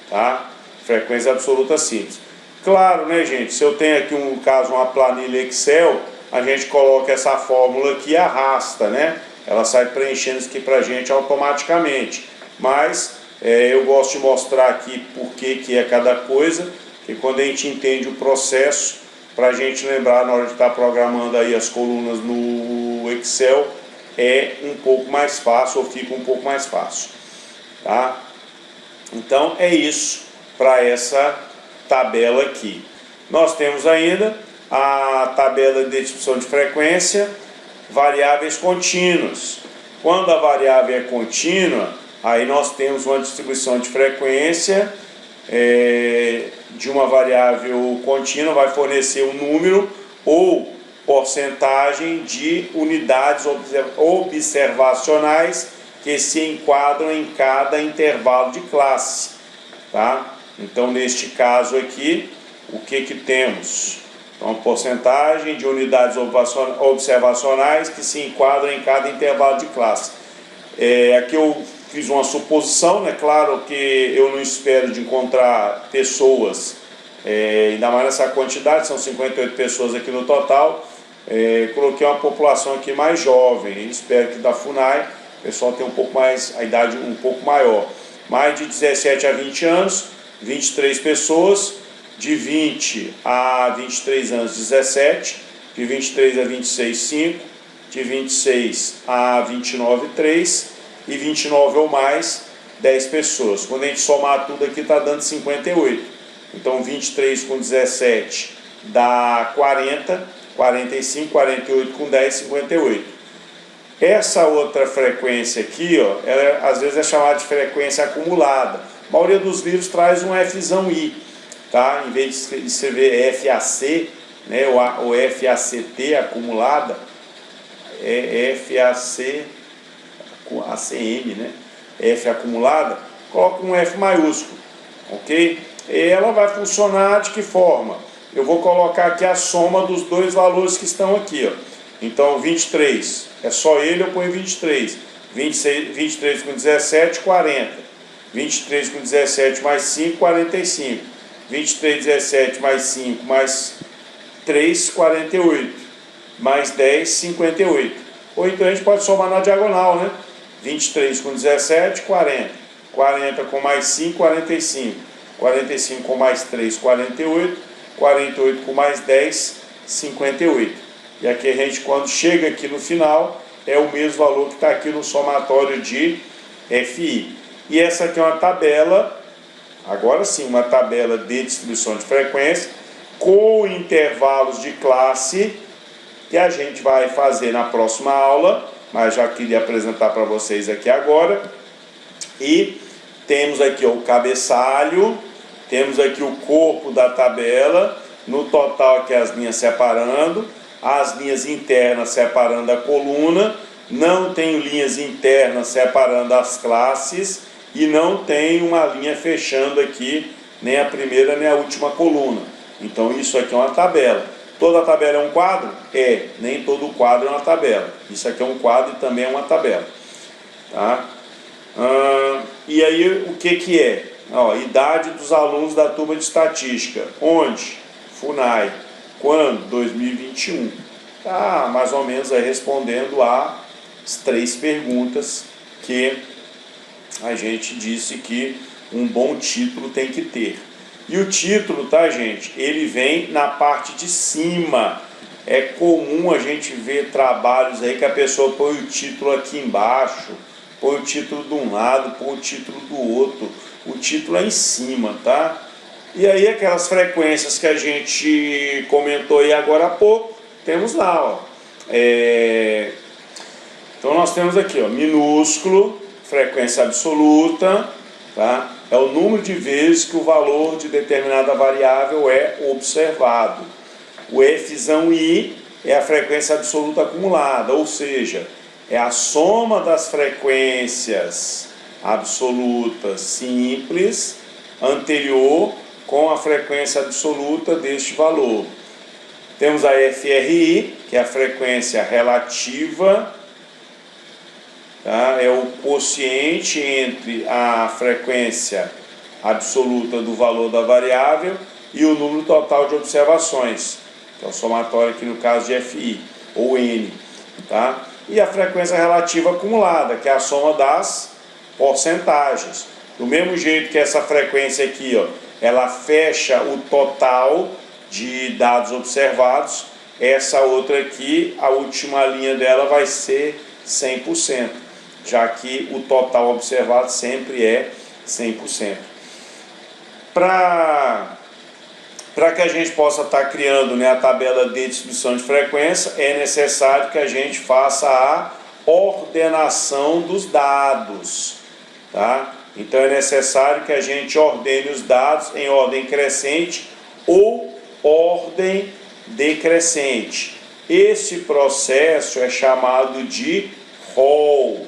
tá? Frequências absolutas simples. Claro, né, gente, se eu tenho aqui um caso, uma planilha Excel, a gente coloca essa fórmula aqui e arrasta, né? Ela sai preenchendo isso aqui pra gente automaticamente. Mas eu gosto de mostrar aqui por que é cada coisa, que quando a gente entende o processo, para a gente lembrar na hora de estar programando aí as colunas no Excel, é um pouco mais fácil, ou fica um pouco mais fácil, tá? Então é isso para essa tabela aqui. Nós temos ainda a tabela de distribuição de frequência, variáveis contínuas. Quando a variável é contínua, aí nós temos uma distribuição de frequência de uma variável contínua, vai fornecer um número ou porcentagem de unidades observacionais que se enquadram em cada intervalo de classe, tá? Então, neste caso aqui, o que temos? Então, porcentagem de unidades observacionais que se enquadram em cada intervalo de classe. Aqui eu fiz uma suposição, né? Claro que eu não espero de encontrar pessoas, ainda mais nessa quantidade, são 58 pessoas aqui no total. Coloquei uma população aqui mais jovem, espero que da FUNAI o pessoal tenha um pouco mais, a idade um pouco maior. Mais de 17 a 20 anos, 23 pessoas, de 20 a 23 anos, 17, de 23 a 26, 5, de 26 a 29, 3, e 29 ou mais, 10 pessoas. Quando a gente somar tudo aqui, está dando 58. Então, 23 com 17 dá 40, 45, 48 com 10, 58. Essa outra frequência aqui, ó, ela às vezes é chamada de frequência acumulada. A maioria dos livros traz um Fzão I, tá? Em vez de escrever FAC, né, ou FACT acumulada, é FAC, ACM, né? F acumulada, coloca um F maiúsculo, ok? E ela vai funcionar de que forma? Eu vou colocar aqui a soma dos dois valores que estão aqui, ó. Então, 23, é só ele, eu ponho 23. 23 com 17, 40. 23 com 17 mais 5, 45. 23, 17 mais 5 mais 3, 48. Mais 10, 58. Ou então a gente pode somar na diagonal, né? 23 com 17, 40. 40 com mais 5, 45. 45 com mais 3, 48. 48 com mais 10, 58. E aqui a gente, quando chega aqui no final, é o mesmo valor que está aqui no somatório de FI. E essa aqui é uma tabela, agora sim, uma tabela de distribuição de frequência, com intervalos de classe, que a gente vai fazer na próxima aula, mas já queria apresentar para vocês aqui agora. E temos aqui o cabeçalho, temos aqui o corpo da tabela, no total aqui as linhas separando, as linhas internas separando a coluna, não tenho linhas internas separando as classes e não tem uma linha fechando aqui nem a primeira nem a última coluna. Então isso aqui é uma tabela. Toda tabela é um quadro? É, nem todo quadro é uma tabela. Isso aqui é um quadro e também é uma tabela. Tá? E aí o que é? Ó, idade dos alunos da turma de estatística. Onde? FUNAI. Quando? 2021. Tá mais ou menos aí respondendo as 3 perguntas que a gente disse que um bom título tem que ter. E o título, tá, gente? Ele vem na parte de cima. É comum a gente ver trabalhos aí que a pessoa põe o título aqui embaixo, põe o título de um lado, põe o título do outro. O título é em cima, tá? E aí aquelas frequências que a gente comentou aí agora há pouco, temos lá, ó. Então nós temos aqui, ó, minúsculo, frequência absoluta, tá? É o número de vezes que o valor de determinada variável é observado. O F'I é a frequência absoluta acumulada, ou seja, é a soma das frequências absolutas simples anterior com a frequência absoluta deste valor. Temos a FRI, que é a frequência relativa, tá? É o quociente entre a frequência absoluta do valor da variável e o número total de observações, que é o somatório aqui no caso de FI, ou N. Tá? E a frequência relativa acumulada, que é a soma das porcentagens. Do mesmo jeito que essa frequência aqui, ó, ela fecha o total de dados observados, essa outra aqui, a última linha dela vai ser 100%, já que o total observado sempre é 100%. Para que a gente possa estar criando, né, a tabela de distribuição de frequência, é necessário que a gente faça a ordenação dos dados. Tá? Então é necessário que a gente ordene os dados em ordem crescente ou ordem decrescente. Esse processo é chamado de hall.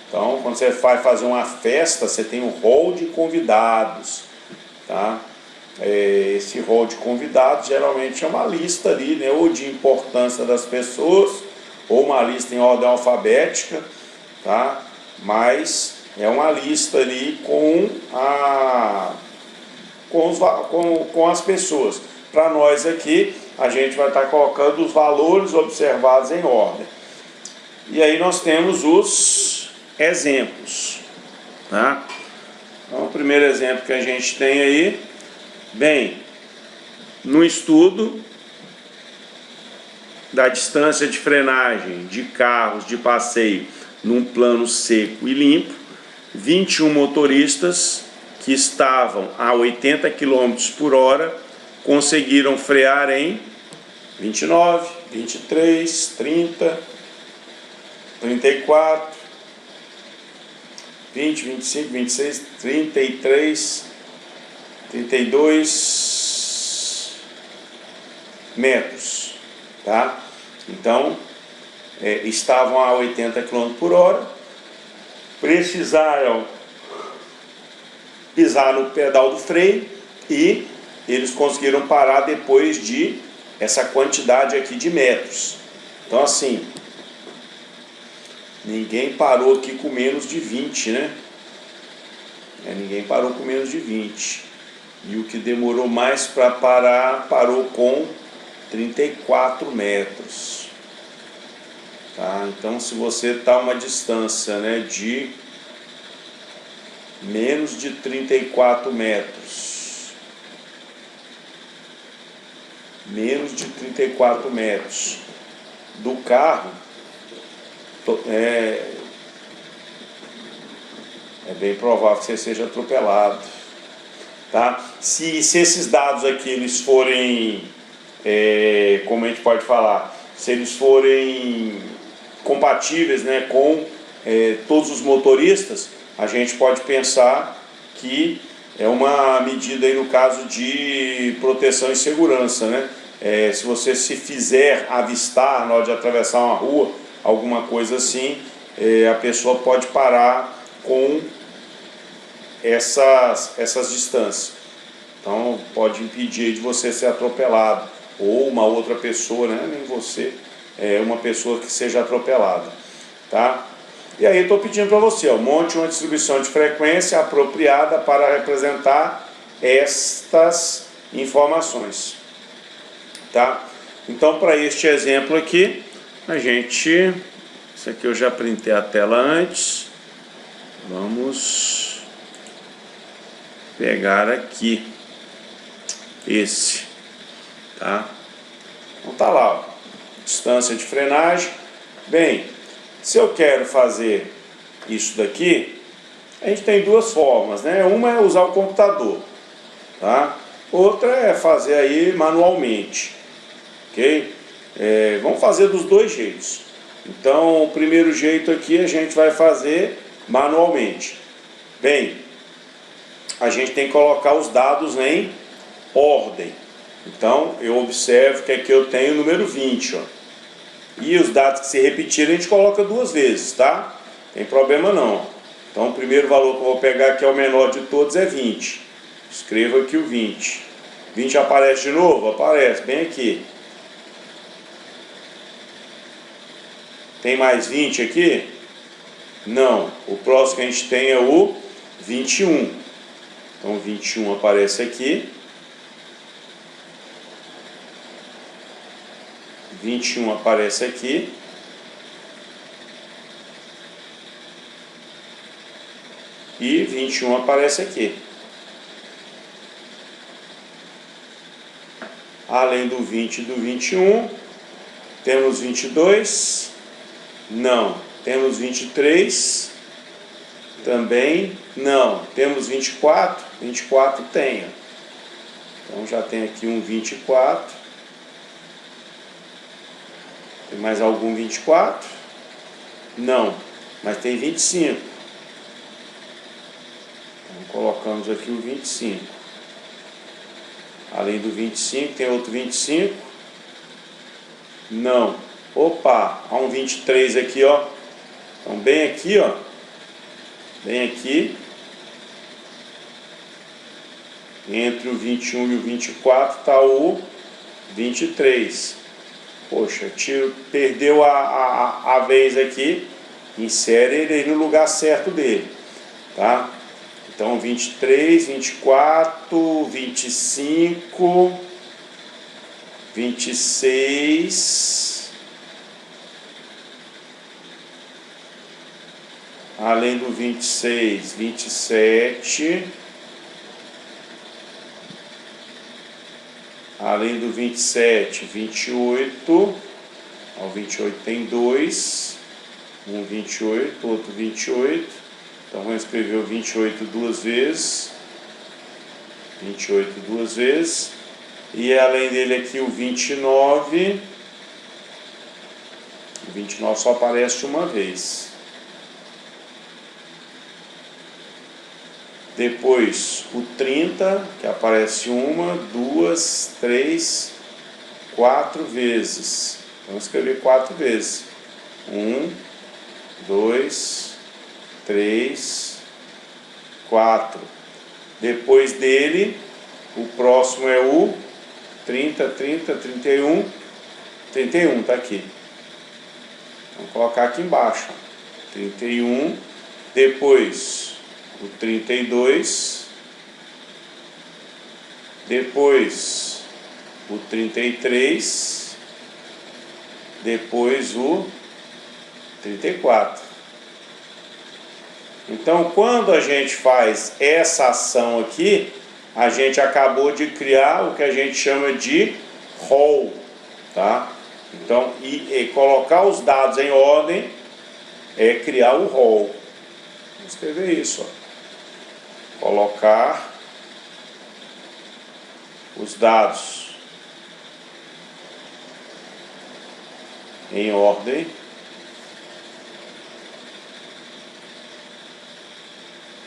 Então, quando você vai fazer uma festa, você tem um hall de convidados. Tá? Esse hall de convidados geralmente é uma lista ali, né, ou de importância das pessoas, ou uma lista em ordem alfabética, tá? Mas é uma lista ali com as pessoas. Para nós aqui, a gente vai estar colocando os valores observados em ordem. E aí nós temos os exemplos. Tá? Então, o primeiro exemplo que a gente tem aí, bem, no estudo da distância de frenagem de carros de passeio num plano seco e limpo, 21 motoristas que estavam a 80 km por hora conseguiram frear em 29, 23, 30, 34, 20, 25, 26, 33, 32 metros, tá? Então, estavam a 80 km por hora, precisaram pisar no pedal do freio e eles conseguiram parar depois de essa quantidade aqui de metros. Então, assim, ninguém parou aqui com menos de 20, né? Ninguém parou com menos de 20. E o que demorou mais para parar, parou com 34 metros. Tá? Então, se você está a uma distância, né, de menos de 34 metros. Menos de 34 metros do carro, é bem provável que você seja atropelado, tá? Se esses dados aqui eles forem, como a gente pode falar, se eles forem compatíveis, né, com todos os motoristas, a gente pode pensar que é uma medida aí no caso de proteção e segurança, né? Se você se fizer avistar na hora de atravessar uma rua, alguma coisa assim, a pessoa pode parar com essas distâncias. Então pode impedir de você ser atropelado, ou uma outra pessoa, né? Nem você, uma pessoa que seja atropelada, tá? E aí estou pedindo para você, ó, monte uma distribuição de frequência apropriada para representar estas informações, tá? Então, para este exemplo aqui, isso aqui eu já printei a tela antes, vamos pegar aqui esse, tá? Então tá lá, ó, distância de frenagem. Bem, se eu quero fazer isso daqui, a gente tem duas formas, né? Uma é usar o computador, tá? Outra é fazer aí manualmente, ok? Vamos fazer dos dois jeitos. Então, o primeiro jeito aqui a gente vai fazer manualmente. Bem, a gente tem que colocar os dados em ordem. Então, eu observo que aqui eu tenho o número 20, ó. E os dados que se repetirem a gente coloca duas vezes, tá? Tem problema não. Então o primeiro valor que eu vou pegar, que é o menor de todos, é 20. Escrevo aqui o 20. 20 aparece de novo? Aparece, bem aqui. Tem mais 20 aqui? Não. O próximo que a gente tem é o 21. Então o 21 aparece aqui. 21 aparece aqui. E 21 aparece aqui. Além do 20 e do 21, temos 22. Não. Temos 23. Também não. Temos 24. 24 tem. Então já tem aqui um 24. Tem mais algum 24? Não, mas tem 25. Então colocamos aqui o 25. Além do 25, tem outro 25? Não. Opa, há um 23 aqui, ó. Então bem aqui, ó. Bem aqui. Entre o 21 e o 24 está o 23. Poxa, perdeu a vez aqui, insere ele aí no lugar certo dele, tá? Então 23, 24, 25, 26, além do 26, 27, além do 27, 28, o 28 tem 2, um 28, outro 28, então vamos escrever o 28 duas vezes, 28 duas vezes, e além dele aqui o 29, o 29 só aparece uma vez. Depois o 30, que aparece uma, duas, três, 4 vezes. Vamos escrever 4 vezes. 1, 2, 3, 4. Depois dele, o próximo é o 30, 30, 31. 31, está aqui. Vamos colocar aqui embaixo. 31. Depois o 32, depois o 33, depois o 34. Então, quando a gente faz essa ação aqui, a gente acabou de criar o que a gente chama de rol, tá? Então, colocar os dados em ordem é criar o rol. Vou escrever isso, ó. Colocar os dados em ordem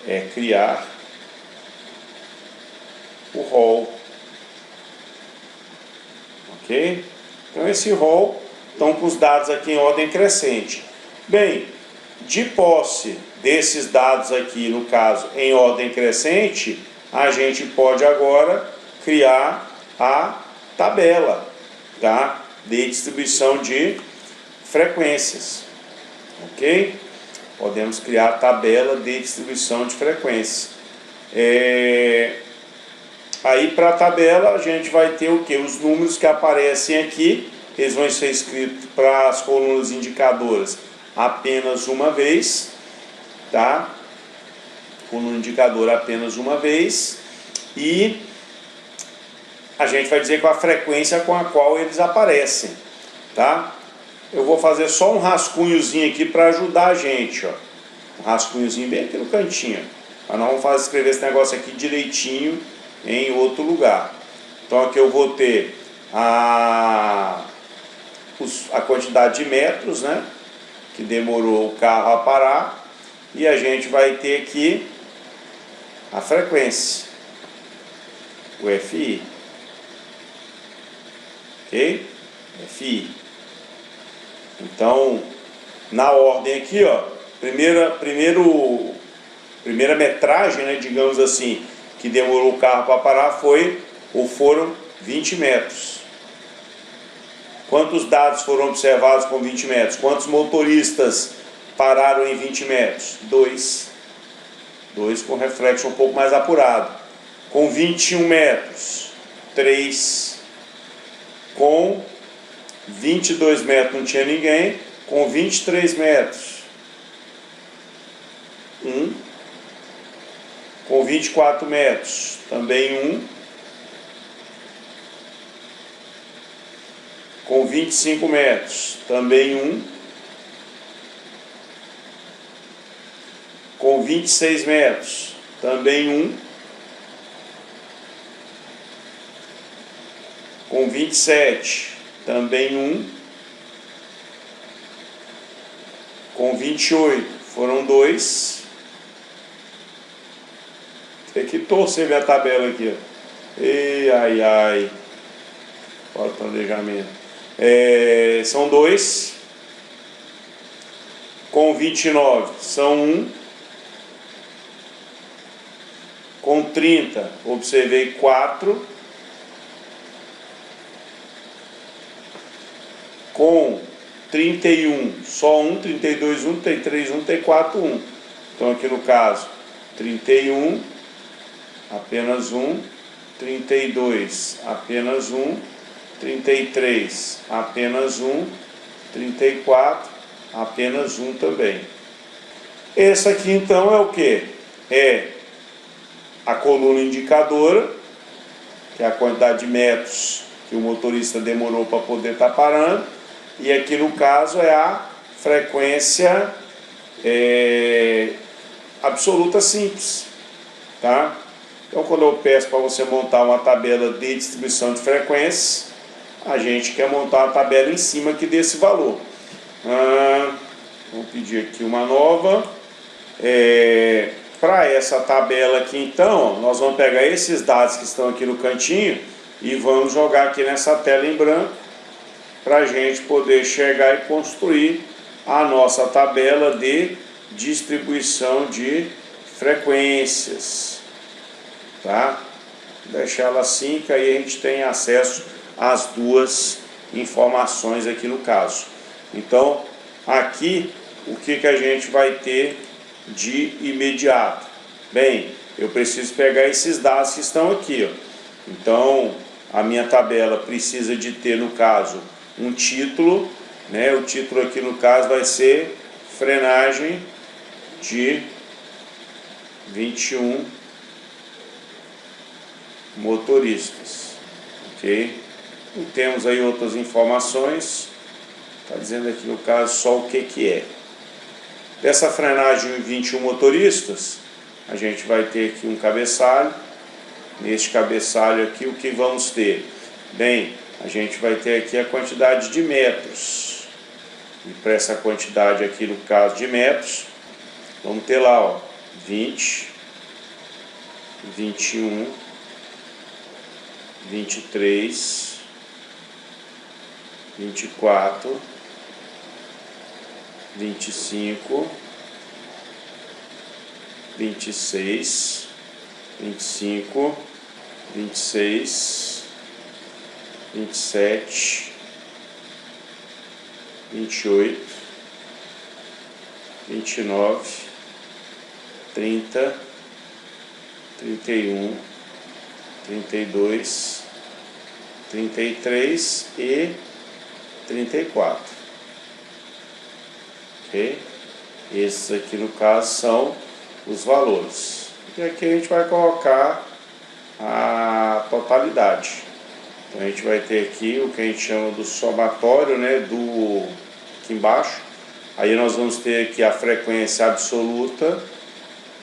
é criar o rol, ok? Então esse rol estão com os dados aqui em ordem crescente. Bem, de posse desses dados aqui, no caso em ordem crescente, a gente pode agora criar a tabela, tá? De distribuição de frequências, ok? Podemos criar a tabela de distribuição de frequências. Aí para a tabela a gente vai ter o que? Os números que aparecem aqui, eles vão ser escritos para as colunas indicadoras apenas uma vez, tá? Coluna indicadora apenas uma vez, e a gente vai dizer com a frequência com a qual eles aparecem, tá? Eu vou fazer só um rascunhozinho aqui para ajudar a gente, ó. Um rascunhozinho bem aqui no cantinho. Mas nós vamos escrever esse negócio aqui direitinho em outro lugar. Então aqui eu vou ter a quantidade de metros, né, que demorou o carro a parar, e a gente vai ter aqui a frequência, o FI, ok? FI. Então, na ordem aqui, ó, primeira metragem, né, digamos assim, que demorou o carro para parar foram 20 metros. Quantos dados foram observados com 20 metros? Quantos motoristas pararam em 20 metros? 2. 2 com reflexo um pouco mais apurado. Com 21 metros, 3. Com 22 metros não tinha ninguém. Com 23 metros, 1. Com 24 metros, também 1. Com 25 metros, também 1. Com 26 metros, também 1. Com 27, também 1. Com 28, foram 2. Tem que torcer minha tabela aqui, ó. Ei, ai, ai. Olha o planejamento. São 2. Com 29 são 1. Com 30 observei 4. Com 31 só 1, 32 1, 33 1, 34 1. Então aqui no caso 31 apenas 1, 32 apenas 1, 33 apenas 1, 34 apenas 1 também. Esse aqui então é o que? É a coluna indicadora, que é a quantidade de metros que o motorista demorou para poder estar parando, e aqui no caso é a frequência absoluta simples, tá? Então quando eu peço para você montar uma tabela de distribuição de frequências, a gente quer montar uma tabela em cima aqui desse valor. Vamos pedir aqui uma nova. Para essa tabela aqui então, nós vamos pegar esses dados que estão aqui no cantinho e vamos jogar aqui nessa tela em branco para a gente poder chegar e construir a nossa tabela de distribuição de frequências, tá? Deixar ela assim, que aí a gente tem acesso às duas informações aqui no caso. Então, aqui, o que a gente vai ter de imediato? Bem, eu preciso pegar esses dados que estão aqui, ó. Então, a minha tabela precisa de ter, no caso, um título, né? O título aqui no caso vai ser frenagem de 21 motoristas, ok? E temos aí outras informações, está dizendo aqui no caso só o que é. Dessa frenagem em 21 motoristas, a gente vai ter aqui um cabeçalho. Neste cabeçalho aqui, o que vamos ter? Bem, a gente vai ter aqui a quantidade de metros. E para essa quantidade aqui, no caso de metros, vamos ter lá, ó, 20, 21, 23, 24, 25, 26, 25, 26, 27, 28, 29, 30, 31, 32, 33 e 34. Ok? Esses aqui no caso são os valores. E aqui a gente vai colocar a totalidade. Então a gente vai ter aqui o que a gente chama do somatório, né, aqui embaixo. Aí nós vamos ter aqui a frequência absoluta,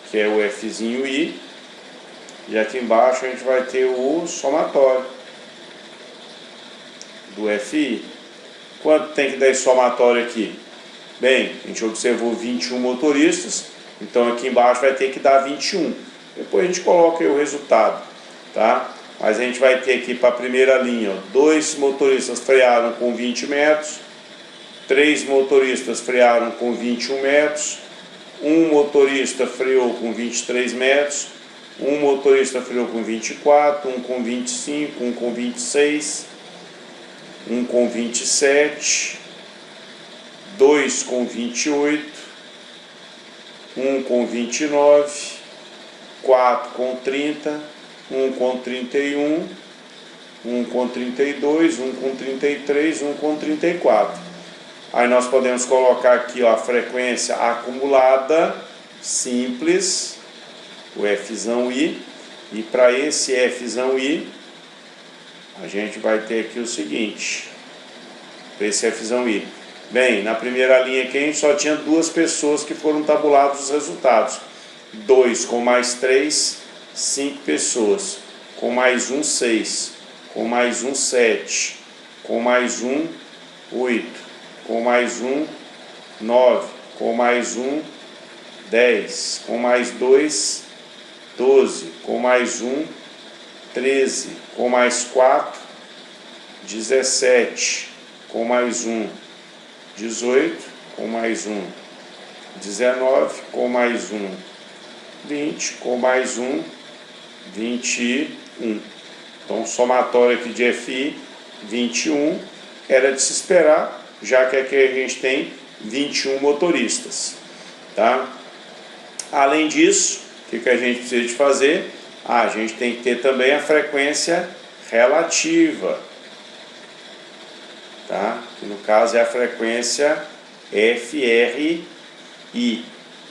que é o Fzinho I. E aqui embaixo a gente vai ter o somatório do Fi. Quanto tem que dar esse somatório aqui? Bem, a gente observou 21 motoristas, então aqui embaixo vai ter que dar 21. Depois a gente coloca aí o resultado, tá? Mas a gente vai ter aqui para a primeira linha, ó, 2 motoristas frearam com 20 metros, 3 motoristas frearam com 21 metros, 1 motorista freou com 23 metros, 1 motorista freou com 24, 1 com 25, 1 com 26, 1 com 27, 2 com 28, 1 com 29, 4 com 30, 1 com 31, 1 com 32, 1 com 33, 1 com 34. Aí nós podemos colocar aqui, ó, a frequência acumulada simples, o Fzão I, e para esse Fzão I, a gente vai ter aqui o seguinte, para esse Fzão I. Bem, na primeira linha aqui a gente só tinha 2 pessoas que foram tabulados os resultados. 2 com mais 3, 5 pessoas. Com mais 1, 6. Com mais 1, 7. Com mais 1, 8. Com mais 1, 9. Com mais 1, 10. Com mais 2, 12. Com mais 1, 13. Com mais 4, 17. Com mais 1, 18. Com mais 1, 19. Com mais 1, 20. Com mais 1, 21. Então, o somatório aqui de Fi, 21, era de se esperar, já que aqui a gente tem 21 motoristas. Tá? Além disso, o que a gente precisa de fazer? A gente tem que ter também a frequência relativa. Tá? Que no caso é a frequência FRI,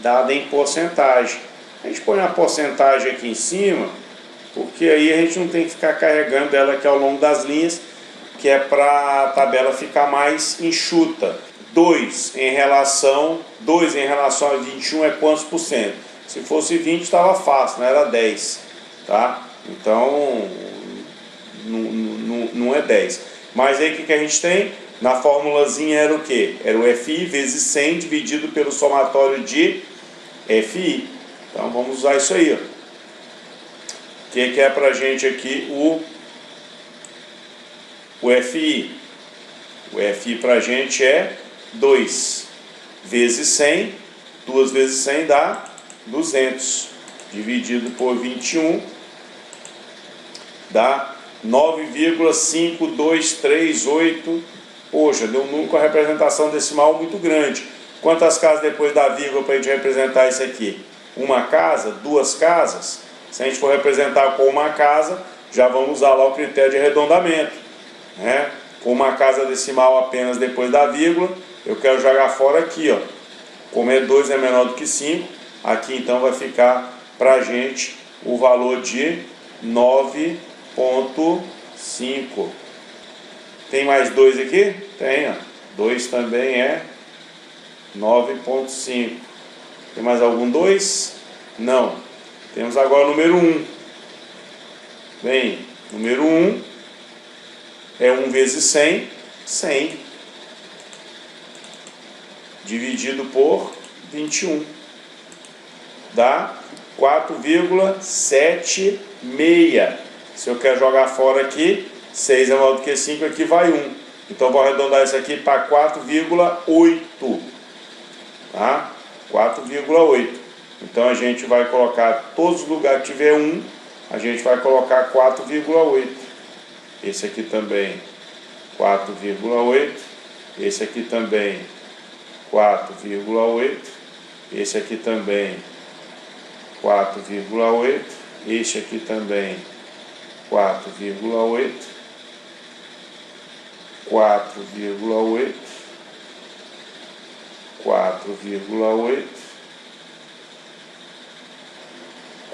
dada em porcentagem. A gente põe a porcentagem aqui em cima, porque aí a gente não tem que ficar carregando ela aqui ao longo das linhas, que é para a tabela ficar mais enxuta. 2 em relação a 21 é quantos por cento? Se fosse 20 estava fácil, não era 10. Tá? Então, não é 10. Mas aí o que a gente tem? Na formulazinha era o que? Era o Fi vezes 100 dividido pelo somatório de Fi. Então vamos usar isso aí. Ó. O que é pra gente aqui o Fi? O Fi pra gente é 2 vezes 100. 2 vezes 100 dá 200. Dividido por 21 dá 9,5238. Poxa, deu um número com a representação decimal muito grande. Quantas casas depois da vírgula para a gente representar isso aqui? Uma casa? 2 casas? Se a gente for representar com uma casa, já vamos usar lá o critério de arredondamento. Né? Com uma casa decimal apenas depois da vírgula, eu quero jogar fora aqui. Ó. Como é 2 é menor do que 5, aqui então vai ficar para a gente o valor de 9,5. Tem mais 2 aqui? Tem, ó. 2 também é 9,5. Tem mais algum 2? Não. Temos agora o número 1. Bem, número 1 é 1 vezes 100, 100. Dividido por 21. Dá 4,76. Se eu quero jogar fora aqui, 6 é maior do que 5, aqui vai 1. Então vou arredondar isso aqui para 4,8. Tá? 4,8. Então a gente vai colocar todos os lugares que tiver 1, a gente vai colocar 4,8. Esse aqui também 4,8. Esse aqui também 4,8. Esse aqui também 4,8. Este aqui também 4,8. 4,8. 4,8.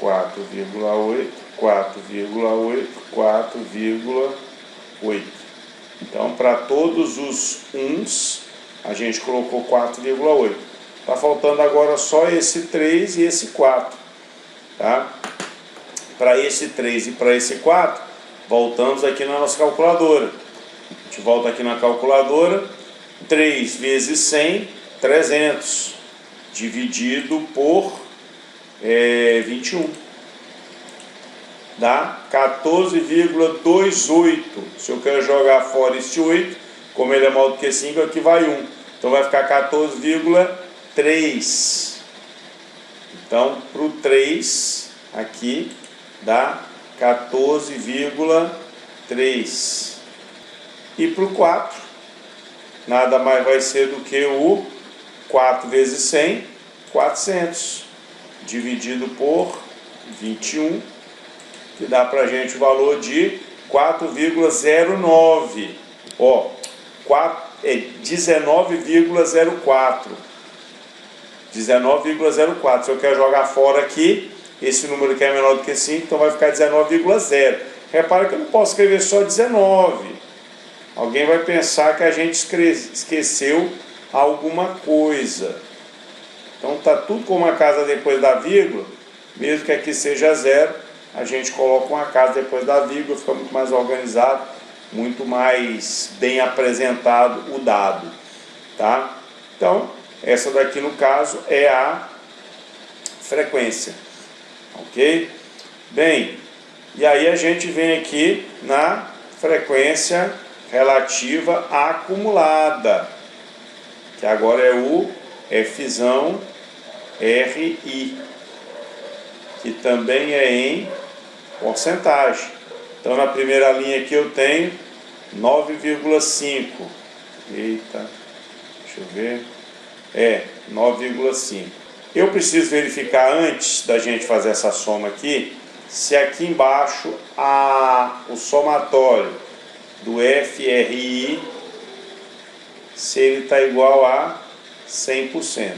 4,8. 4,8. 4,8. Então, para todos os uns, a gente colocou 4,8. Está faltando agora só esse 3 e esse 4. Tá? Para esse 3 e para esse 4, voltamos aqui na nossa calculadora. A gente volta aqui na calculadora. 3 vezes 100, 300. Dividido por 21. Dá 14,28. Se eu quero jogar fora esse 8, como ele é maior do que 5, aqui vai 1. Então vai ficar 14,3. Então, para o 3, aqui, dá 14,3. E para o 4, nada mais vai ser do que o 4 vezes 100, 400. Dividido por 21, que dá para a gente o valor de 4,09. Ó, 19,04. 19,04. Se eu quero jogar fora aqui, esse número aqui é menor do que 5, então vai ficar 19,0. Repara que eu não posso escrever só 19. Alguém vai pensar que a gente esqueceu alguma coisa. Então está tudo com uma casa depois da vírgula, mesmo que aqui seja 0, a gente coloca uma casa depois da vírgula, fica muito mais organizado, muito mais bem apresentado o dado. Tá? Então, essa daqui no caso é a frequência. Ok? Bem, e aí a gente vem aqui na frequência relativa acumulada, que agora é o Fzão RI, que também é em porcentagem. Então na primeira linha aqui eu tenho 9,5. Eita, deixa eu ver. 9,5. Eu preciso verificar antes da gente fazer essa soma aqui, se aqui embaixo o somatório do FRI, se ele está igual a 100%.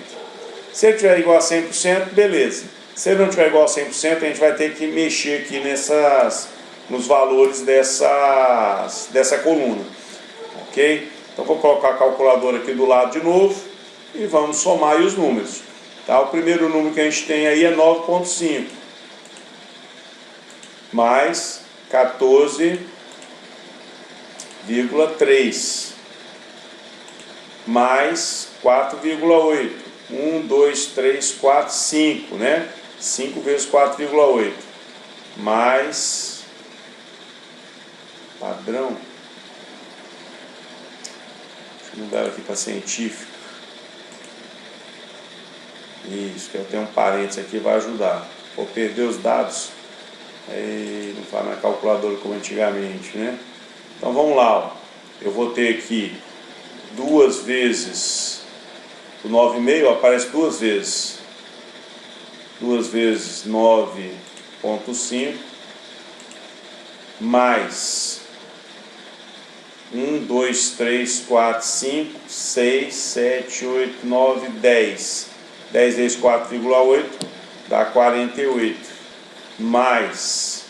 Se ele estiver igual a 100%, beleza. Se ele não estiver igual a 100%, a gente vai ter que mexer aqui nos valores dessa coluna. Ok? Então vou colocar a calculadora aqui do lado de novo e vamos somar aí os números. Tá? O primeiro número que a gente tem aí é 9,5 mais 14,3 mais 4,8. 1, 2, 3, 4, 5, né? 5 vezes 4,8 mais padrão. Deixa eu mudar aqui para científico. Isso, que eu tenho um parênteses aqui, vai ajudar. Vou perder os dados, aí não faz na calculadora como antigamente, né? Então vamos lá, ó. Eu vou ter aqui 2 vezes o 9,5, aparece 2 vezes. 2 vezes 9,5 mais 1, 2, 3, 4, 5, 6, 7, 8, 9, 10. 10 vezes 4,8, dá 48, mais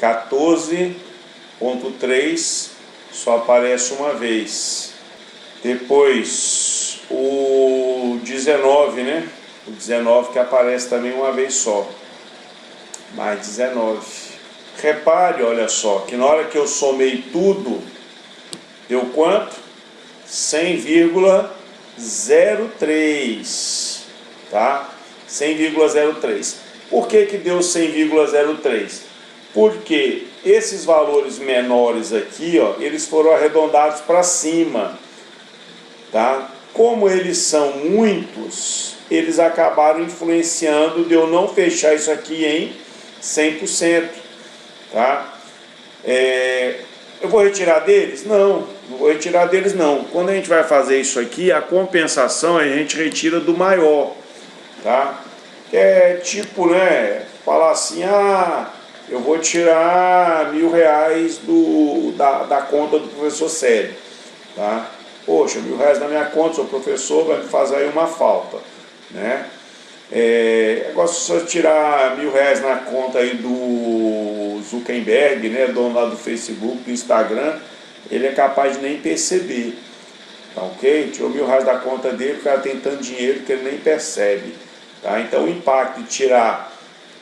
14,3 só aparece uma vez. Depois o 19, né? O 19 que aparece também uma vez só, mais 19. Repare, olha só, que na hora que eu somei tudo, deu quanto? 100,03, tá? 100,03. Por que que deu 100,03? Porque esses valores menores aqui, ó, eles foram arredondados para cima, tá? Como eles são muitos, eles acabaram influenciando de eu não fechar isso aqui em 100%, tá? Eu vou retirar deles? Não vou retirar deles não. Quando a gente vai fazer isso aqui, a compensação a gente retira do maior, tá? É tipo, né, falar assim, eu vou tirar R$1.000 da conta do professor Célio, tá? Poxa, R$1.000 na minha conta, sou professor, vai me fazer aí uma falta, né? Agora se você tirar R$1.000 na conta aí do Zuckerberg, né, dono lá do Facebook, do Instagram, ele é capaz de nem perceber, tá ok? Tirou R$1.000 da conta dele, o cara tem tanto dinheiro que ele nem percebe, tá? Então o impacto de tirar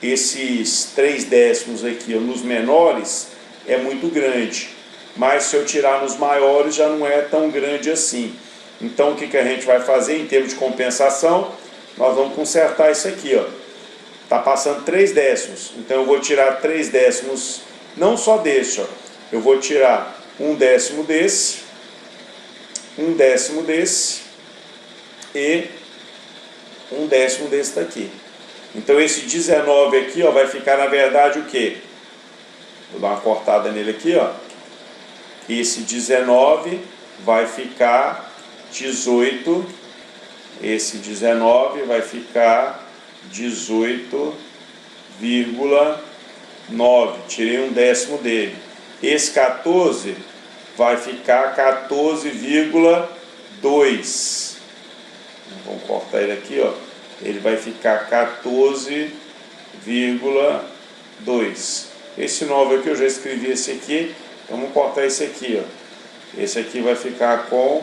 esses 3/10 aqui nos menores é muito grande, mas se eu tirar nos maiores já não é tão grande assim. Então o que que a gente vai fazer em termos de compensação? Nós vamos consertar isso aqui, ó. Tá passando 3/10, então eu vou tirar 3/10, não só desse, ó. Eu vou tirar 1/10 desse, 1/10 desse e 1/10 desse daqui. Então esse 19 aqui, ó, vai ficar na verdade o quê? Vou dar uma cortada nele aqui, ó. Esse 19 vai ficar 18. Esse 19 vai ficar 18,9. Tirei 1/10 dele. Esse 14 vai ficar 14,2. Vamos cortar ele aqui, ó. Ele vai ficar 14,2. Esse 9 aqui eu já escrevi esse aqui. Vamos cortar esse aqui, ó. Esse aqui vai ficar com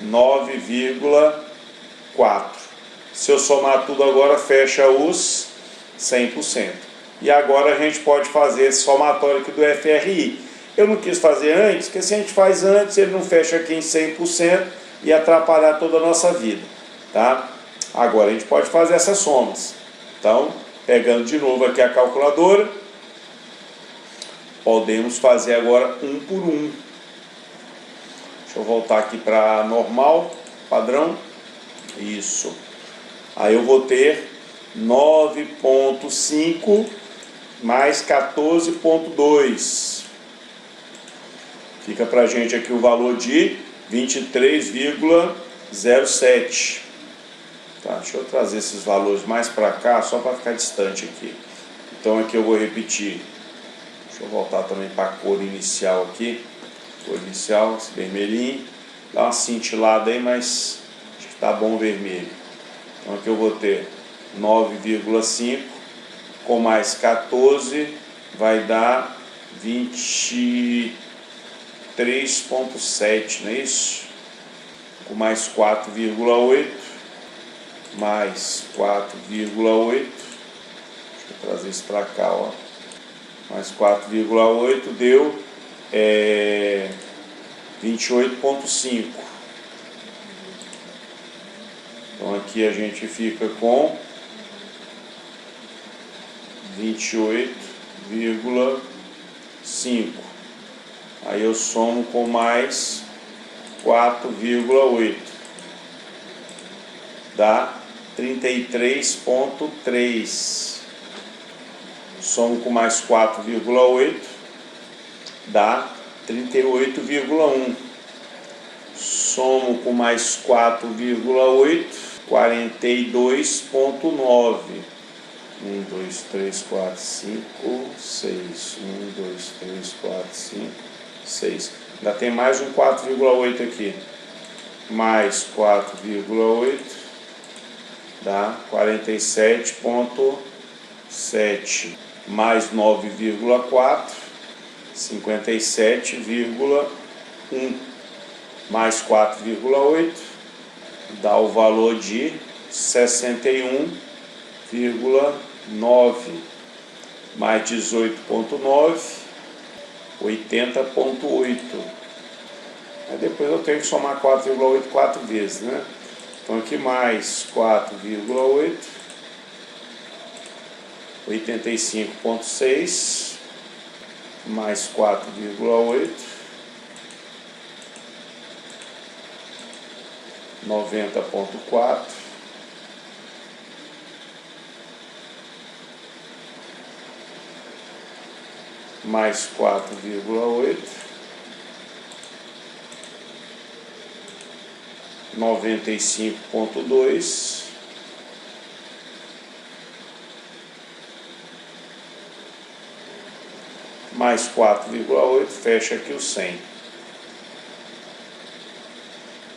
9,4. Se eu somar tudo agora, fecha os 100%. E agora a gente pode fazer esse somatório aqui do FRI. Eu não quis fazer antes, porque se a gente faz antes, ele não fecha aqui em 100% e atrapalhar toda a nossa vida, tá? Agora a gente pode fazer essas somas. Então, pegando de novo aqui a calculadora, podemos fazer agora um por um. Deixa eu voltar aqui para normal, padrão. Isso. Aí eu vou ter 9,5 mais 14,2. Fica para a gente aqui o valor de 23,07. Tá, deixa eu trazer esses valores mais para cá, só para ficar distante aqui. Então aqui eu vou repetir. Deixa eu voltar também para a cor inicial aqui. Cor inicial, esse vermelhinho. Dá uma cintilada aí, mas acho que tá bom o vermelho. Então aqui eu vou ter 9,5 com mais 14 vai dar 23,7, não é isso? Com mais 4,8 mais 4,8. Deixa eu trazer isso para cá, ó. Mais 4,8 deu 28,5. Então aqui a gente fica com 28,5. Aí eu somo com mais 4,8. Dá 33,3. Somo com mais 4,8. Dá 38,1. Somo com mais 4,8. 42,9. 1, 2, 3, 4, 5, 6. 1, 2, 3, 4, 5, 6. Ainda tem mais um 4,8 aqui. Mais 4,8 dá 47,9. 7 mais 9,4, 57,1 mais 4,8 dá o valor de 61,9 mais 18,9, 80,8. Aí depois eu tenho que somar 4,8 4 vezes, né? Então aqui mais 4,8, 85,6 mais 4,8, 90,4 mais 4,8, 95,2 mais 4,8, fecha aqui o 100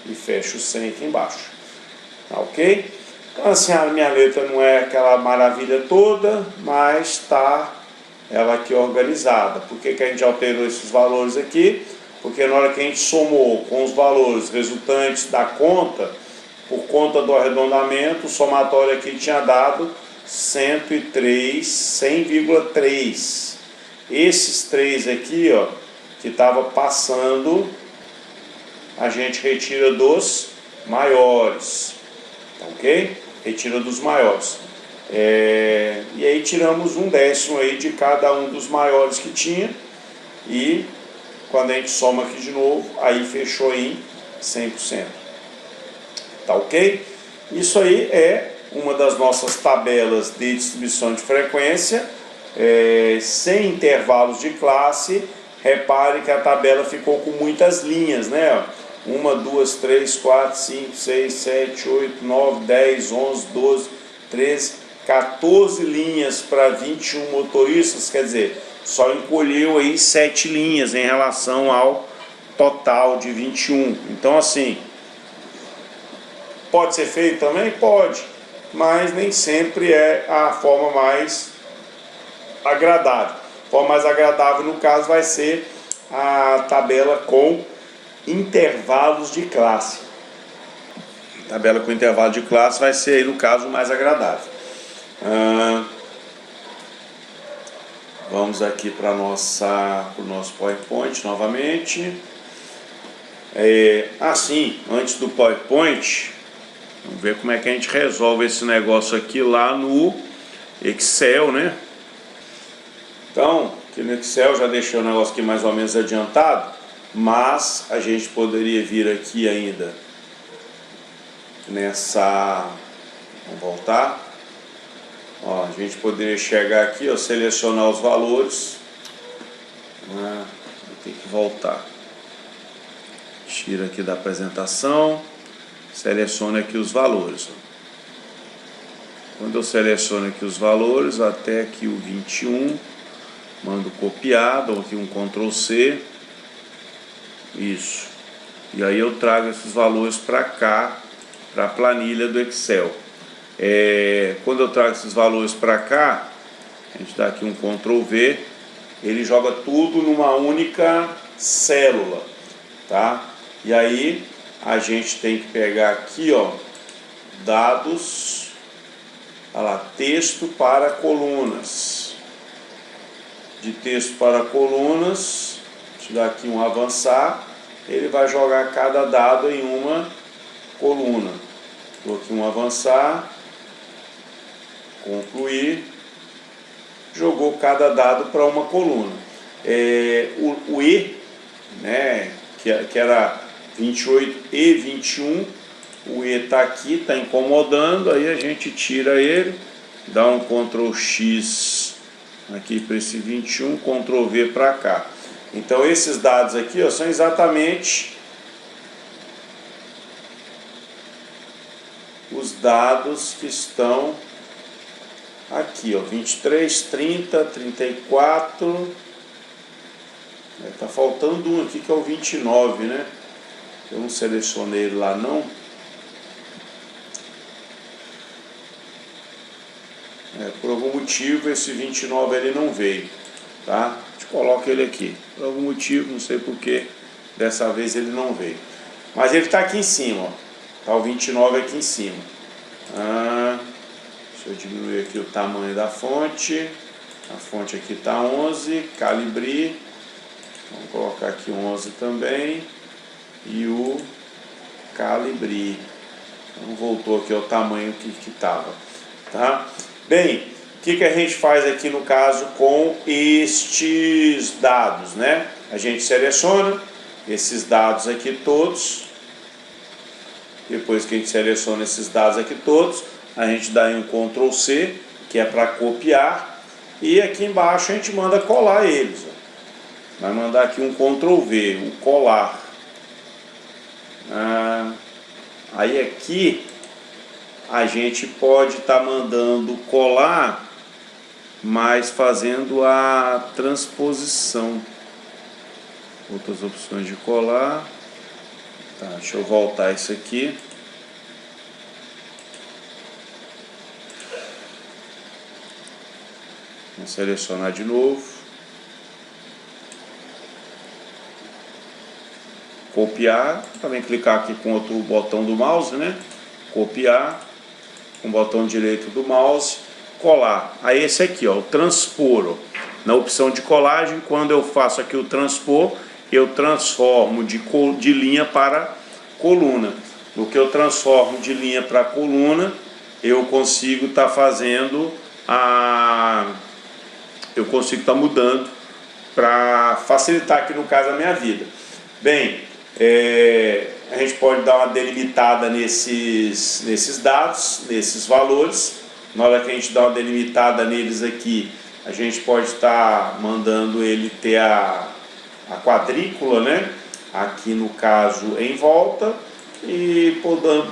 e fecha o 100 aqui embaixo, tá ok? Então assim, a minha letra não é aquela maravilha toda, mas está ela aqui organizada. Por que a gente alterou esses valores aqui? Porque na hora que a gente somou com os valores resultantes da conta, por conta do arredondamento, o somatório aqui tinha dado 103,3. Esses 3 aqui, ó, que estava passando, a gente retira dos maiores, ok? Retira dos maiores. E aí tiramos 1/10 aí de cada um dos maiores que tinha, e quando a gente soma aqui de novo, aí fechou em 100%. Tá ok? Isso aí é uma das nossas tabelas de distribuição de frequência, sem intervalos de classe. Repare que a tabela ficou com muitas linhas, né? 1, 2, 3, 4, 5, 6, 7, 8, 9, 10, 11, 12, 13, 14 linhas para 21 motoristas, quer dizer, só encolheu aí 7 linhas em relação ao total de 21. Então assim, pode ser feito também? Pode, mas nem sempre é a forma mais agradável. A forma mais agradável no caso vai ser a tabela com intervalos de classe. A tabela com intervalo de classe vai ser aí no caso mais agradável. Vamos aqui para o nosso PowerPoint novamente. Assim, antes do PowerPoint, vamos ver como é que a gente resolve esse negócio aqui lá no Excel, né? Então, aqui no Excel já deixei o negócio aqui mais ou menos adiantado, mas a gente poderia vir aqui ainda nessa... Vamos voltar. Ó, a gente poderia chegar aqui, ó, selecionar os valores. Vou ter que voltar. Tira aqui da apresentação. Selecione aqui os valores. Quando eu seleciono aqui os valores, até aqui o 21, mando copiar, dou aqui um Ctrl C. Isso. E aí eu trago esses valores para cá, para a planilha do Excel. Quando eu trago esses valores para cá, a gente dá aqui um Ctrl V, ele joga tudo numa única célula, tá? E aí a gente tem que pegar aqui, ó, dados, olha lá, texto para colunas. De texto para colunas, deixa eu dar aqui um avançar, ele vai jogar cada dado em uma coluna. Dou aqui um avançar, concluir, jogou cada dado para uma coluna. O E, né, que era 28 e 21, o E está aqui, está incomodando, aí a gente tira ele, dá um Ctrl X aqui para esse 21, Ctrl V para cá. Então esses dados aqui, ó, são exatamente os dados que estão aqui, ó, 23, 30, 34, tá faltando um aqui que é o 29, né? Eu não selecionei ele lá não. Por algum motivo esse 29 ele não veio, tá? A gente coloca ele aqui. Por algum motivo, não sei porquê, dessa vez ele não veio. Mas ele está aqui em cima, ó. Tá o 29 aqui em cima. Deixa eu diminuir aqui o tamanho da fonte. A fonte aqui está 11, Calibri. Vamos colocar aqui 11 também. E o Calibri. Então voltou aqui ao tamanho que estava, tá? Bem, o que a gente faz aqui no caso com estes dados, né? A gente seleciona esses dados aqui todos. Depois que a gente seleciona esses dados aqui todos, a gente dá um Ctrl C, que é para copiar, e aqui embaixo a gente manda colar eles. Ó. Vai mandar aqui um Ctrl V, o colar. Aí aqui a gente pode estar mandando colar, mas fazendo a transposição. Outras opções de colar. Tá, deixa eu voltar isso aqui. Vamos selecionar de novo. Copiar. Também clicar aqui com outro botão do mouse, né? Copiar. Com o botão direito do mouse. Colar. Aí esse aqui, ó, o transpor. Ó. Na opção de colagem, quando eu faço aqui o transpor, eu transformo de linha para coluna. No que eu transformo de linha para coluna, eu consigo estar fazendo eu consigo estar mudando para facilitar aqui no caso a minha vida. Bem, a gente pode dar uma delimitada nesses dados, nesses valores. Na hora que a gente dá uma delimitada neles aqui, a gente pode estar mandando ele ter a quadrícula, né? Aqui no caso em volta, e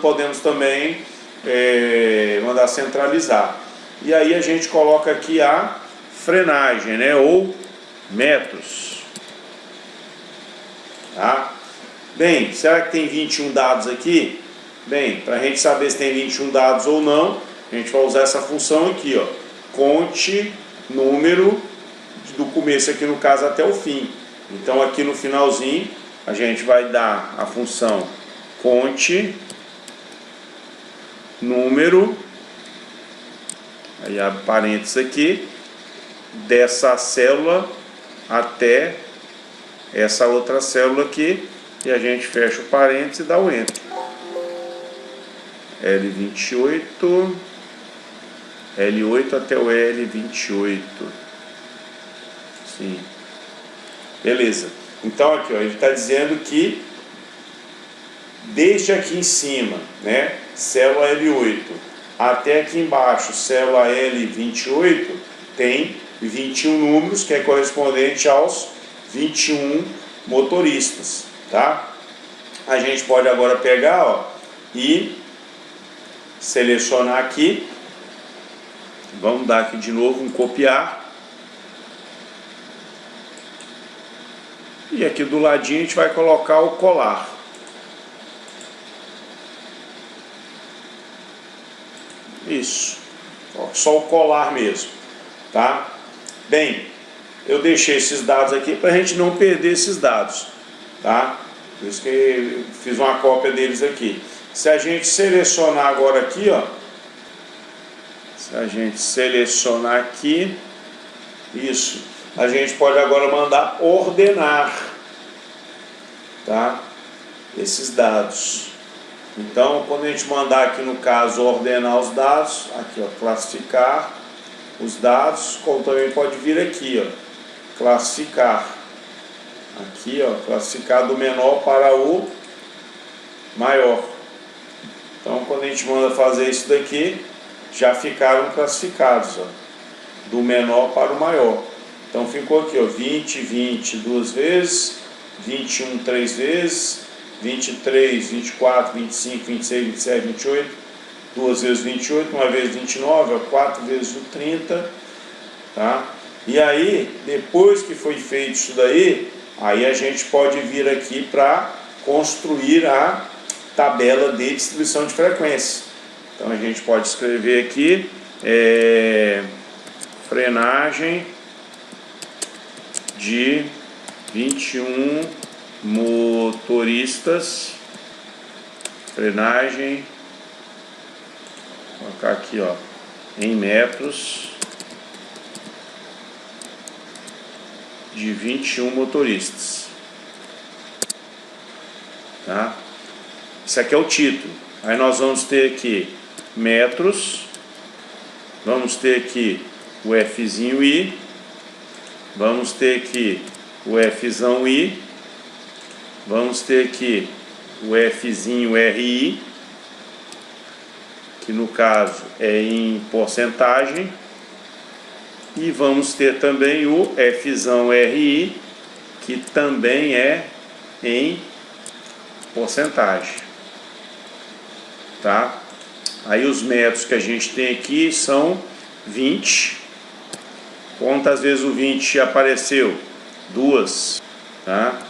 podemos também mandar centralizar. E aí a gente coloca aqui a frenagem, né? Ou metros. Tá? Bem, será que tem 21 dados aqui? Bem, para a gente saber se tem 21 dados ou não, a gente vai usar essa função aqui, ó. Conte número do começo aqui no caso até o fim. Então aqui no finalzinho a gente vai dar a função conte número, aí abre parênteses aqui, dessa célula até essa outra célula aqui, e a gente fecha o parênteses e dá o Enter. L28, L8 até o L28. Sim. Beleza. Então aqui, ó, ele está dizendo que desde aqui em cima, né, célula L8, até aqui embaixo, célula L28, tem 21 números, que é correspondente aos 21 motoristas, tá? A gente pode agora pegar, ó, e selecionar aqui. Vamos dar aqui de novo um copiar. E aqui do ladinho a gente vai colocar o colar. Isso. Só o colar mesmo, tá? Bem, eu deixei esses dados aqui para a gente não perder esses dados, tá? Por isso que eu fiz uma cópia deles aqui. Se a gente selecionar agora aqui, ó, se a gente selecionar aqui, isso, a gente pode agora mandar ordenar, tá? Esses dados. Então, quando a gente mandar aqui no caso ordenar os dados, aqui ó, classificar os dados, como também pode vir aqui ó, classificar, aqui ó, classificar do menor para o maior. Então, quando a gente manda fazer isso daqui, já ficaram classificados, ó, do menor para o maior. Então ficou aqui, ó, 20, 20 duas vezes, 21 três vezes, 23, 24, 25, 26, 27, 28, duas vezes 28, uma vez 29, ó, 4 vezes o 30, tá? E aí, depois que foi feito isso daí, aí a gente pode vir aqui para construir a tabela de distribuição de frequência. Então a gente pode escrever aqui frenagem de 21 motoristas, frenagem, vou colocar aqui, ó, em metros, de 21 motoristas, tá? Isso aqui é o título. Aí nós vamos ter aqui metros, vamos ter aqui o Fzinho I, vamos ter aqui o Fzão I, vamos ter aqui o Fzinho RI, que no caso é em porcentagem, e vamos ter também o Fzão RI, que também é em porcentagem, tá? Aí os metros que a gente tem aqui são 20. Quantas vezes o 20 apareceu? 2, tá?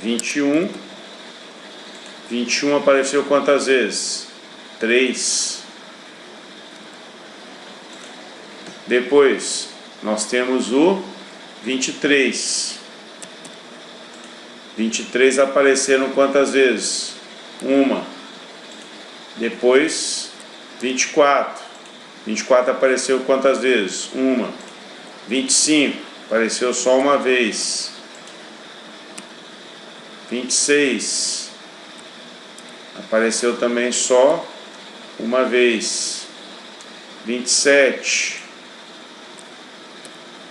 21. 21 apareceu quantas vezes? 3. Depois nós temos o 23. 23 apareceram quantas vezes? 1. Depois 24. 24 apareceu quantas vezes? 1. 25 apareceu só uma vez. 26 apareceu também só uma vez. 27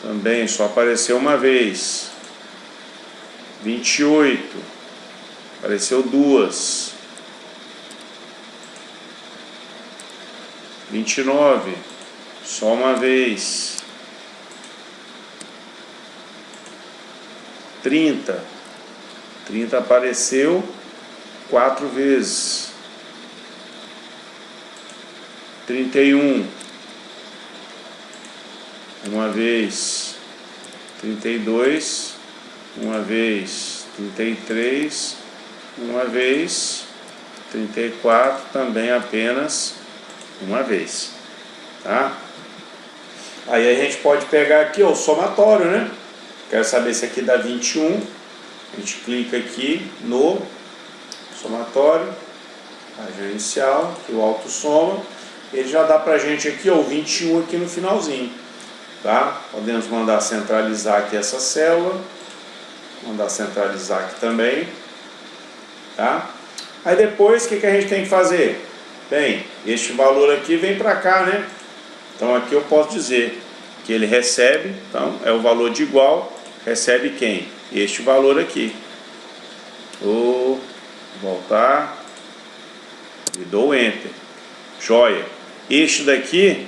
também só apareceu uma vez. 28 apareceu 2. 29 só uma vez. 30 apareceu 4 vezes. 31 uma vez. 32 uma vez. 33 uma vez. 34 também apenas uma vez, tá? Aí a gente pode pegar aqui, ó, o somatório, né? Quero saber se aqui dá 21. A gente clica aqui no somatório, página inicial, que o autossoma, ele já dá pra gente aqui, ó, o 21 aqui no finalzinho, tá? Podemos mandar centralizar aqui essa célula, mandar centralizar aqui também, tá? Aí depois, o que a gente tem que fazer? Bem, este valor aqui vem para cá, né? Então aqui eu posso dizer que ele recebe, então é o valor de igual, recebe quem? Este valor aqui. Vou voltar e dou Enter. Joia. Este daqui,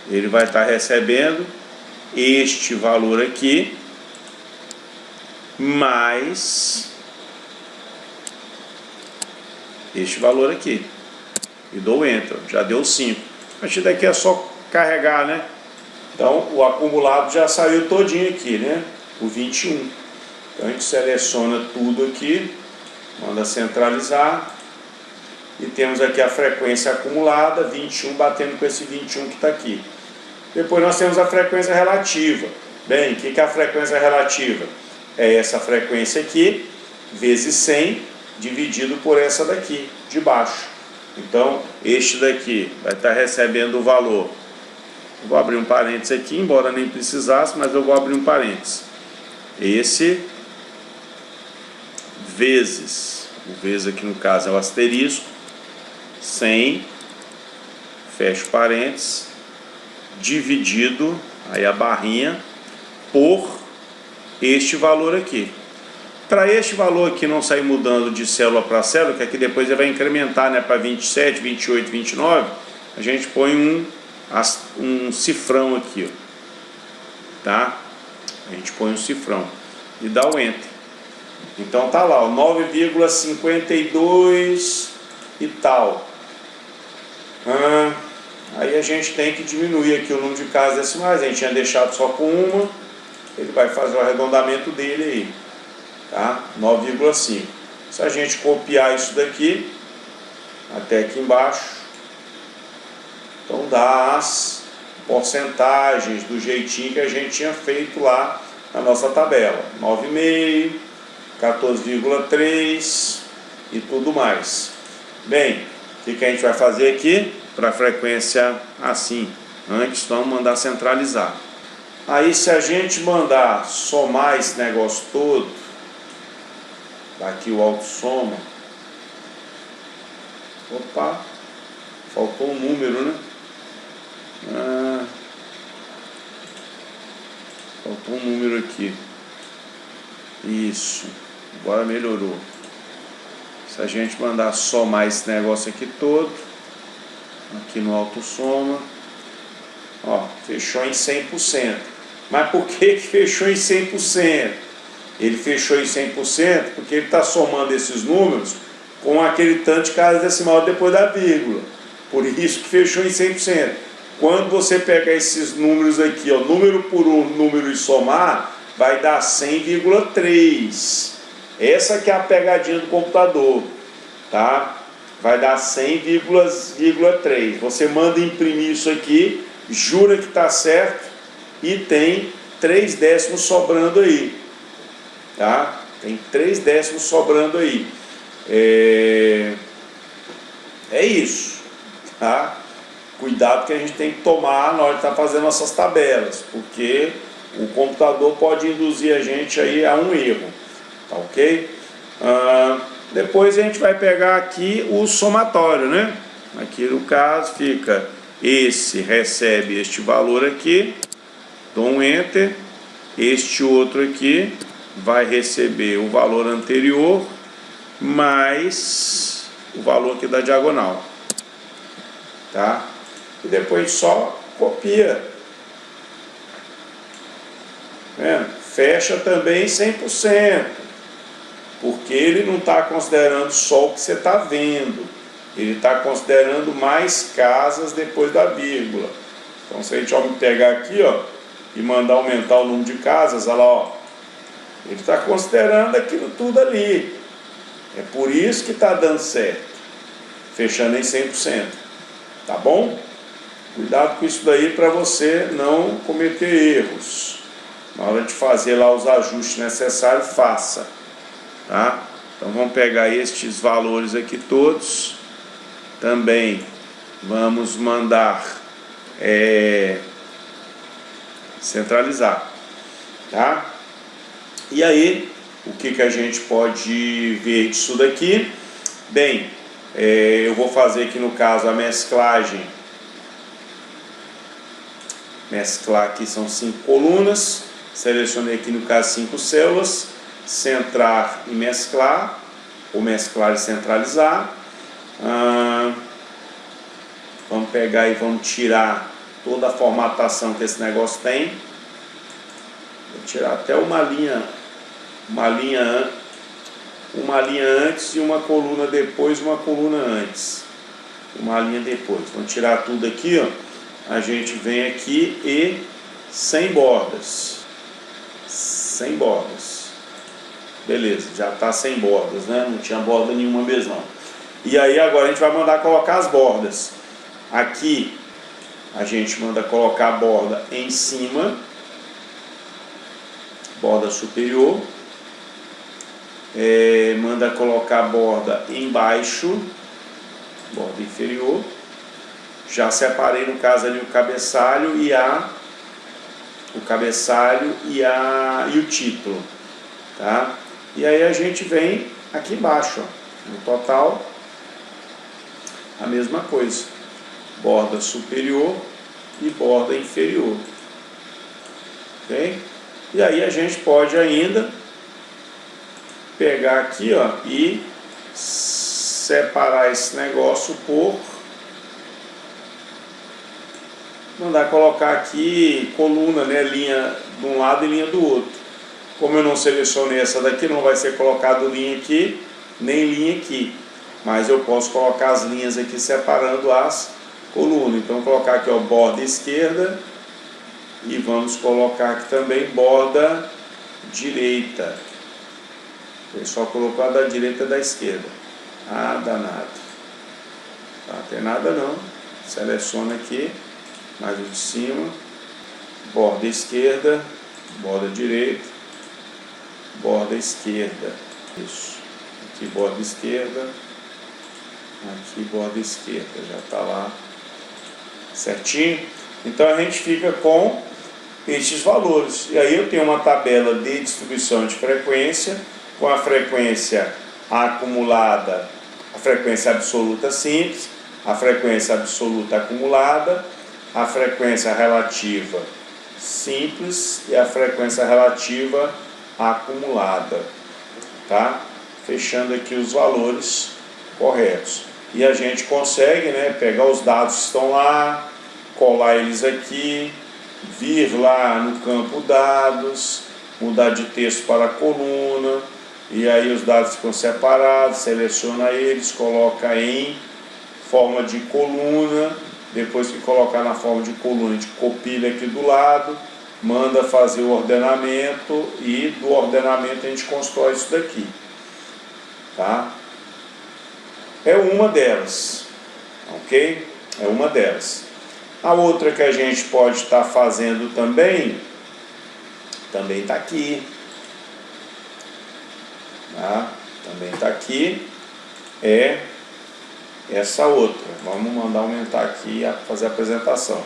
ele vai estar recebendo este valor aqui, mais este valor aqui. E dou Enter, já deu 5. A partir daqui é só carregar, né? Então o acumulado já saiu todinho aqui, né? O 21. Então a gente seleciona tudo aqui, manda centralizar. E temos aqui a frequência acumulada, 21 batendo com esse 21 que está aqui. Depois nós temos a frequência relativa. Bem, o que é a frequência relativa? É essa frequência aqui, vezes 100, dividido por essa daqui, de baixo. Então, este daqui vai estar recebendo o valor. Eu vou abrir um parênteses aqui, embora nem precisasse, mas eu vou abrir um parênteses. Esse vezes, o vezes aqui no caso é o asterisco, 100, fecho parênteses, dividido, aí a barrinha, por este valor aqui. Para este valor aqui não sair mudando de célula para célula, que aqui depois ele vai incrementar, né, para 27, 28, 29, a gente põe um cifrão aqui, ó, tá? A gente põe um cifrão e dá o Enter. Então tá lá, o 9,52 e tal. Aí a gente tem que diminuir aqui o número de casas decimais. A gente tinha deixado só com uma, ele vai fazer o arredondamento dele aí, tá? 9,5. Se a gente copiar isso daqui até aqui embaixo, Então dá as porcentagens do jeitinho que a gente tinha feito lá na nossa tabela. 9,5, 14,3 e tudo mais. Bem, o que a gente vai fazer aqui? Para frequência assim. Antes vamos mandar centralizar. Aí se a gente mandar somar esse negócio todo, daqui o autossoma. Opa, faltou um número, né? Faltou um número aqui. Isso, agora melhorou. Se a gente mandar somar esse negócio aqui todo, aqui no autossoma, ó, fechou em 100%. Mas por que fechou em 100%? Ele fechou em 100% porque ele está somando esses números com aquele tanto de casa decimal depois da vírgula. Por isso que fechou em 100%. Quando você pegar esses números aqui, ó, número por um número e somar, vai dar 100,3. Essa que é a pegadinha do computador, tá? Vai dar 100,3. Você manda imprimir isso aqui, jura que está certo e tem 3 décimos sobrando aí, tá? Tem 3 décimos sobrando aí. É isso, tá? Cuidado que a gente tem que tomar na hora de estar fazendo nossas tabelas, porque o computador pode induzir a gente aí a um erro, tá ok? Depois a gente vai pegar aqui o somatório, né? Aqui no caso fica, esse recebe este valor aqui, dou um Enter, este outro aqui vai receber o valor anterior, mais o valor aqui da diagonal, tá? E depois só copia, fecha também 100%, porque ele não está considerando só o que você está vendo, ele está considerando mais casas depois da vírgula. Então se a gente pegar aqui, ó, e mandar aumentar o número de casas, olha lá, ó, ele está considerando aquilo tudo ali. É por isso que está dando certo, fechando em 100%, tá bom? Cuidado com isso daí para você não cometer erros. Na hora de fazer lá os ajustes necessários, faça, tá? Então vamos pegar estes valores aqui todos. Também vamos mandar centralizar, tá? E aí, o que a gente pode ver disso daqui? Bem, eu vou fazer aqui no caso a mesclagem. Mesclar aqui são 5 colunas, selecionei aqui no caso 5 células, centrar e mesclar, ou mesclar e centralizar. Vamos pegar e vamos tirar toda a formatação que esse negócio tem. Vou tirar até uma linha antes e uma coluna depois, uma coluna antes, uma linha depois. Vamos tirar tudo aqui, ó. A gente vem aqui e sem bordas, beleza, já está sem bordas, né? Não tinha borda nenhuma mesmo não. E aí agora a gente vai mandar colocar as bordas. Aqui a gente manda colocar a borda em cima, borda superior, manda colocar a borda embaixo, borda inferior. Já separei no caso ali o cabeçalho e o título, tá? E aí a gente vem aqui embaixo, ó, no total, a mesma coisa, borda superior e borda inferior, ok? E aí a gente pode ainda pegar aqui, ó, e separar esse negócio por mandar colocar aqui coluna, né, linha de um lado e linha do outro. Como eu não selecionei essa daqui, não vai ser colocado linha aqui, nem linha aqui. Mas eu posso colocar as linhas aqui separando as colunas. Então, vou colocar aqui, ó, borda esquerda. E vamos colocar aqui também borda direita. Ele só colocou a da direita e da esquerda. Ah, danado. Não tem nada não. Seleciona aqui, mais o de cima, borda esquerda, borda direita, borda esquerda, isso, aqui borda esquerda, aqui borda esquerda, já está lá certinho. Então a gente fica com estes valores, e aí eu tenho uma tabela de distribuição de frequência, com a frequência acumulada, a frequência absoluta simples, a frequência absoluta acumulada, a frequência relativa simples e a frequência relativa acumulada, tá? Fechando aqui os valores corretos. E a gente consegue, né, pegar os dados que estão lá, colar eles aqui, vir lá no campo dados, mudar de texto para coluna, e aí os dados ficam separados, seleciona eles, coloca em forma de coluna. Depois que colocar na forma de coluna, a gente copia aqui do lado, manda fazer o ordenamento, e do ordenamento a gente constrói isso daqui, tá? É uma delas, ok? É uma delas. A outra que a gente pode estar fazendo também está aqui, tá? Também está aqui, é essa outra. Vamos mandar aumentar aqui e fazer a apresentação.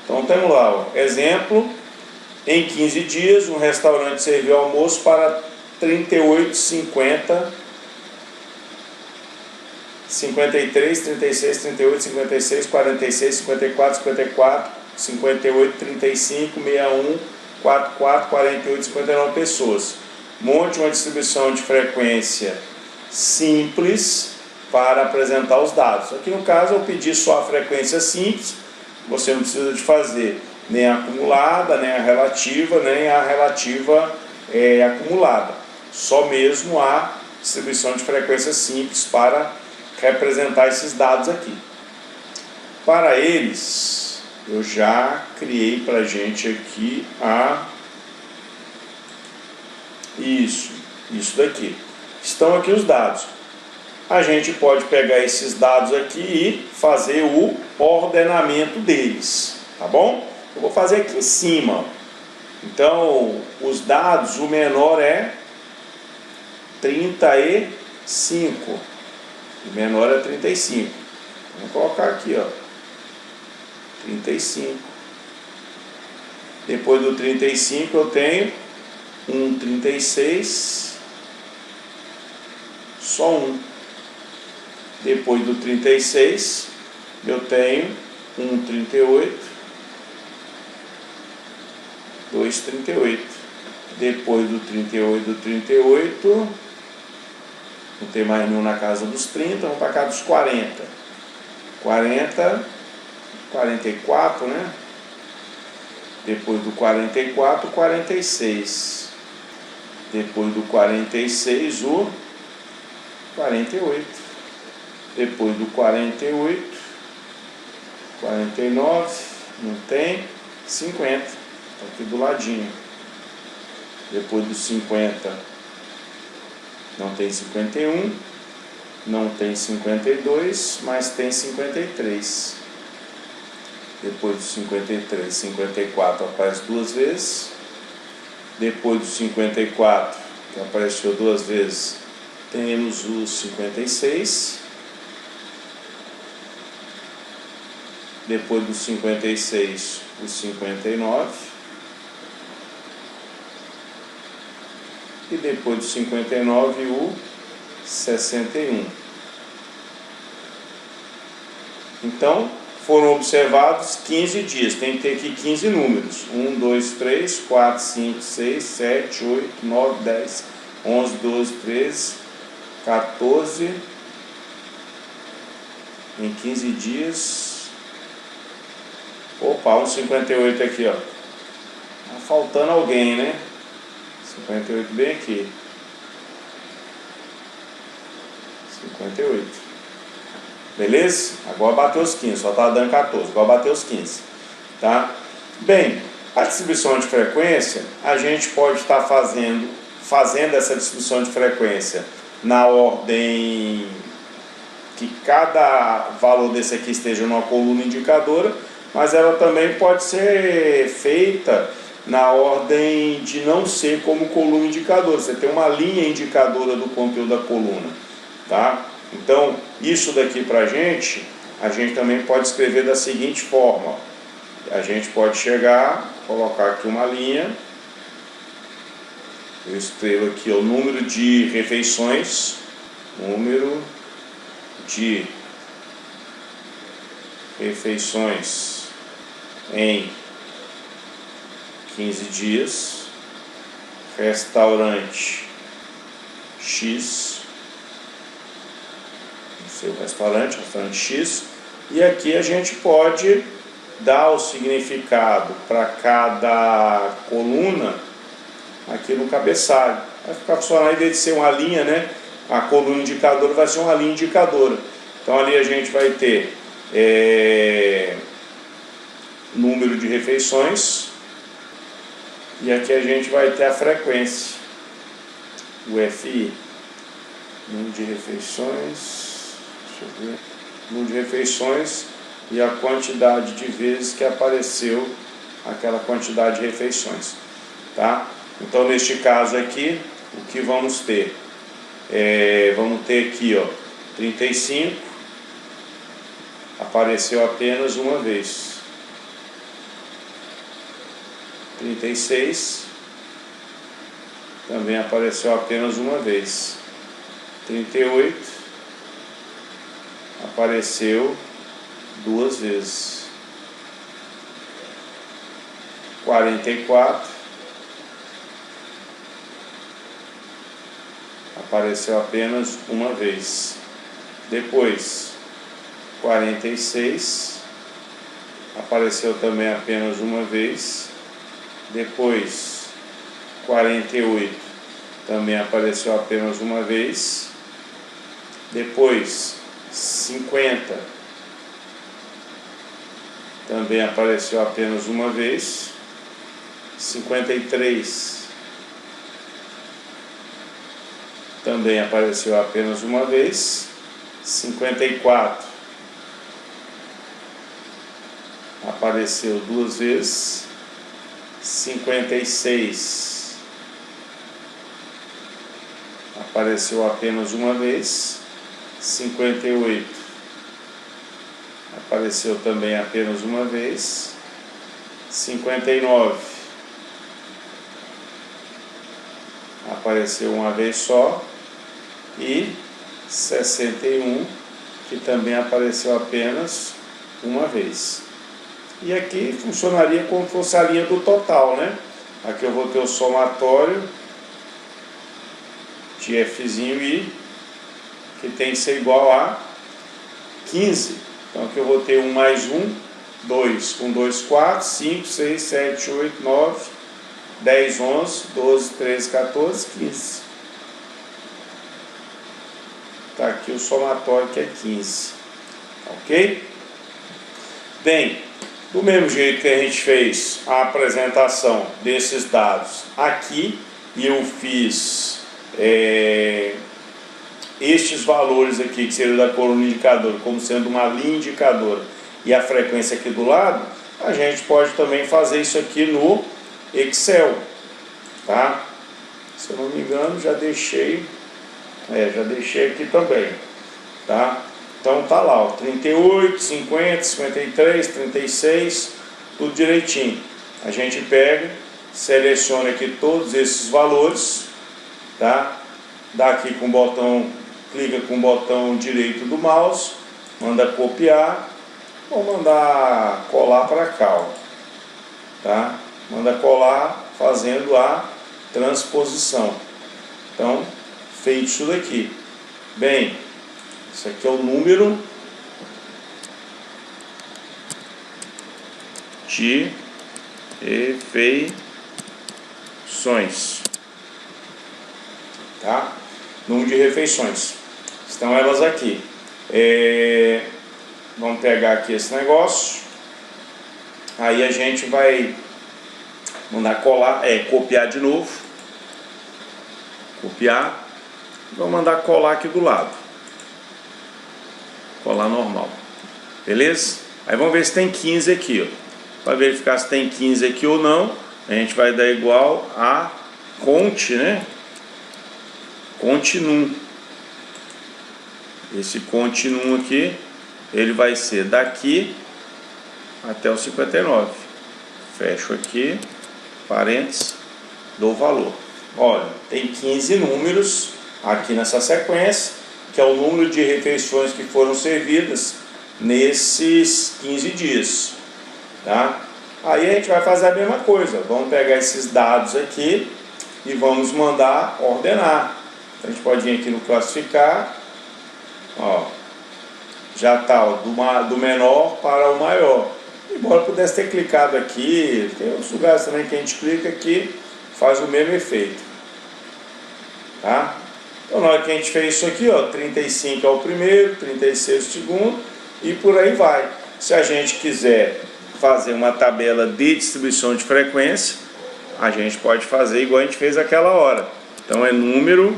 Então temos lá, ó, exemplo: em 15 dias um restaurante serviu almoço para 38, 50, 53, 36, 38, 56, 46, 54, 54, 58, 35, 61, 44, 48, 59 pessoas. Monte uma distribuição de frequência simples para apresentar os dados. Aqui no caso eu pedi só a frequência simples, você não precisa de fazer nem a acumulada, nem a relativa, nem a relativa acumulada. Só mesmo a distribuição de frequência simples para representar esses dados aqui. Para eles, eu já criei para a gente aqui isso daqui. Estão aqui os dados. A gente pode pegar esses dados aqui e fazer o ordenamento deles, tá bom? Eu vou fazer aqui em cima. Então, os dados, o menor é 35. O menor é 35. Vamos colocar aqui, ó, 35. Depois do 35 eu tenho um 36, só um. Depois do 36 eu tenho um 38, dois 38. Depois do 38, não tem mais nenhum na casa dos 30, vamos para cá dos 40. 44, né? Depois do 44, 46. Depois do 46, o 48. Depois do 48, 49, não tem, 50, tá aqui do ladinho. Depois do 50, não tem 51, não tem 52, mas tem 53. Depois do 53, 54 aparece duas vezes. Depois do 54, que apareceu duas vezes, temos o 56. Depois do 56, o 59. E depois do 59, o 61. Então, foram observados 15 dias. Tem que ter aqui 15 números. 1, 2, 3, 4, 5, 6, 7, 8, 9, 10, 11, 12, 13, 14. Em 15 dias... Opa, um 58 aqui, ó. Tá faltando alguém, né? 58 bem aqui. 58. Beleza? Agora bateu os 15, só tá dando 14. Agora bateu os 15. Tá? Bem, a distribuição de frequência, a gente pode estar fazendo essa distribuição de frequência na ordem que cada valor desse aqui esteja numa coluna indicadora, mas ela também pode ser feita na ordem de não ser como coluna indicadora. Você tem uma linha indicadora do conteúdo da coluna, tá? Então, isso daqui a gente também pode escrever da seguinte forma. A gente pode chegar, colocar aqui uma linha, eu escrevo aqui o número de refeições, número de refeições em 15 dias, restaurante X, seu restaurante X, e aqui a gente pode dar o significado para cada coluna aqui no cabeçalho. Vai ficar funcionando, em vez de ser uma linha, né? A coluna indicadora vai ser uma linha indicadora. Então ali a gente vai ter número de refeições, e aqui a gente vai ter a frequência, o FI, número de refeições, deixa eu ver, número de refeições e a quantidade de vezes que apareceu aquela quantidade de refeições, tá? Então neste caso aqui, o que vamos ter? Vamos ter aqui, ó, 35, apareceu apenas uma vez. 36, também apareceu apenas uma vez. 38, apareceu duas vezes. 44, apareceu apenas uma vez. Depois, 46, apareceu também apenas uma vez. Depois, 48, também apareceu apenas uma vez. Depois, 50, também apareceu apenas uma vez. 53, também apareceu apenas uma vez. 54, apareceu duas vezes. 56, apareceu apenas uma vez. 58, apareceu também apenas uma vez. 59, apareceu uma vez só. E 61, que também apareceu apenas uma vez. E aqui funcionaria como se fosse a linha do total, né? Aqui eu vou ter o somatório de F'zinho I, que tem que ser igual a 15. Então aqui eu vou ter 1 mais 1, 2. 1, 2, 4, 5, 6, 7, 8, 9, 10, 11, 12, 13, 14, 15. Está aqui o somatório, que é 15. Ok? Bem, do mesmo jeito que a gente fez a apresentação desses dados aqui, e eu fiz estes valores aqui, que seriam da coluna indicadora, como sendo uma linha indicadora, e a frequência aqui do lado, a gente pode também fazer isso aqui no Excel, tá? Se eu não me engano, já deixei aqui também, tá? Então tá lá, ó, 38, 50, 53, 36, tudo direitinho. A gente pega, seleciona aqui todos esses valores, tá? Dá aqui com o botão, clica com o botão direito do mouse, manda copiar, ou mandar colar para cá, ó, tá? Manda colar fazendo a transposição. Então, feito isso daqui. Bem, isso aqui é o número de refeições, tá? Número de refeições. Estão elas aqui. Vamos pegar aqui esse negócio. Aí a gente vai mandar colar, copiar de novo. Copiar. Vou mandar colar aqui do lado. colar normal. Beleza? Aí vamos ver se tem 15 aqui, ó. Para verificar se tem 15 aqui ou não, a gente vai dar igual a conte, né? Conte num. Esse conte num aqui, ele vai ser daqui até o 59. Fecho aqui, parênteses, dou o valor. Olha, tem 15 números aqui nessa sequência, que é o número de refeições que foram servidas nesses 15 dias, tá? Aí a gente vai fazer a mesma coisa, vamos pegar esses dados aqui e vamos mandar ordenar. Então a gente pode vir aqui no classificar, ó, já está do menor para o maior. Embora pudesse ter clicado aqui, tem outros lugares também que a gente clica aqui, faz o mesmo efeito, tá? Então na hora que a gente fez isso aqui, ó, 35 é o primeiro, 36 é o segundo e por aí vai. Se a gente quiser fazer uma tabela de distribuição de frequência, a gente pode fazer igual a gente fez aquela hora. Então é número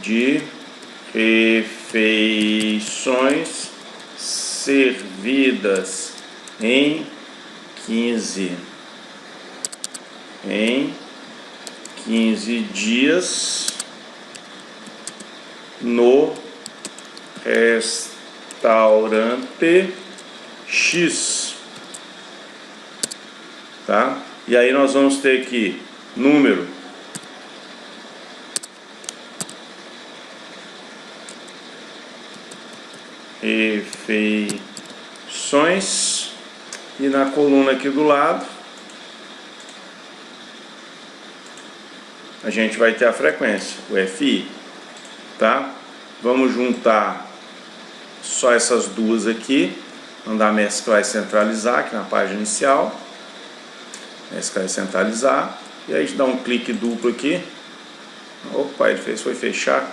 de refeições servidas em 15 dias no restaurante X, tá? E aí nós vamos ter aqui número refeições e na coluna aqui do lado a gente vai ter a frequência, o FI, tá? Vamos juntar só essas duas aqui, mandar mesclar e centralizar aqui na página inicial, mesclar e centralizar, e aí a gente dá um clique duplo aqui. Opa, ele foi fechar.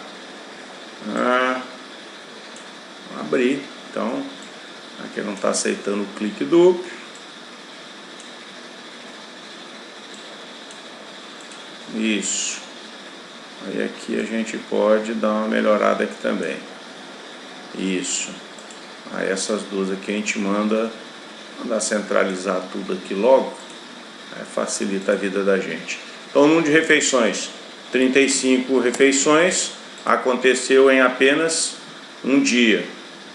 Abrir, então aqui não está aceitando o clique duplo. Isso. Aí aqui a gente pode dar uma melhorada aqui também. Isso. Aí essas duas aqui a gente mandar centralizar tudo aqui logo. Facilita a vida da gente. Então o número de refeições, 35 refeições, aconteceu em apenas um dia.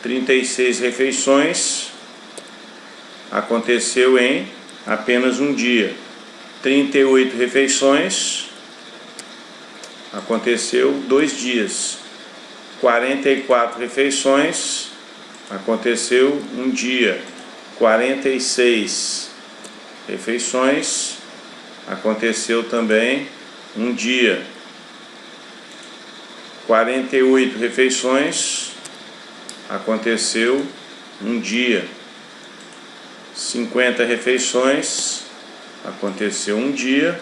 36 refeições aconteceu em apenas um dia. 38 refeições aconteceu 2 dias. 44 refeições aconteceu um dia. 46 refeições aconteceu também um dia. 48 refeições aconteceu um dia. 50 refeições aconteceu um dia.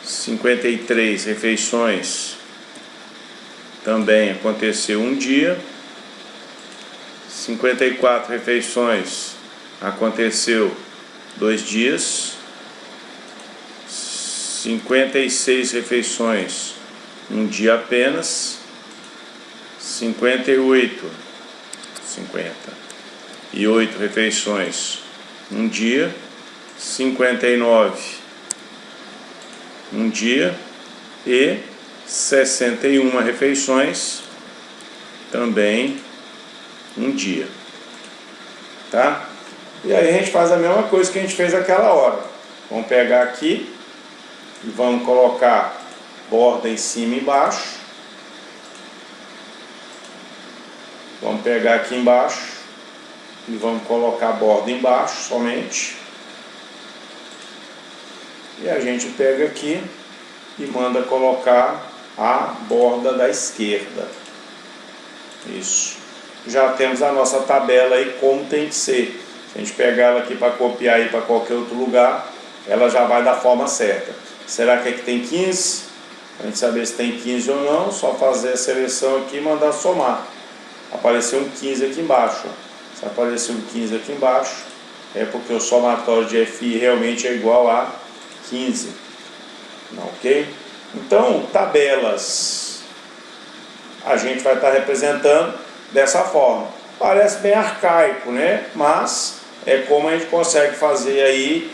53 refeições também aconteceu um dia. 54 refeições aconteceu 2 dias. 56 refeições um dia apenas. 58 refeições um dia. 59 um dia e 61 refeições também um dia, tá? E aí a gente faz a mesma coisa que a gente fez aquela hora. Vamos pegar aqui e vamos colocar borda em cima e embaixo. Vamos pegar aqui embaixo e vamos colocar a borda embaixo somente. E a gente pega aqui e manda colocar a borda da esquerda. Isso. Já temos a nossa tabela aí como tem que ser. Se a gente pegar ela aqui para copiar aí para qualquer outro lugar, ela já vai da forma certa. Será que aqui tem 15? Para a gente saber se tem 15 ou não, só fazer a seleção aqui e mandar somar. Apareceu um 15 aqui embaixo. Se aparecer um 15 aqui embaixo, é porque o somatório de FI realmente é igual a 15. Ok? Então, tabelas a gente vai estar representando dessa forma. Parece bem arcaico, né? Mas é como a gente consegue fazer aí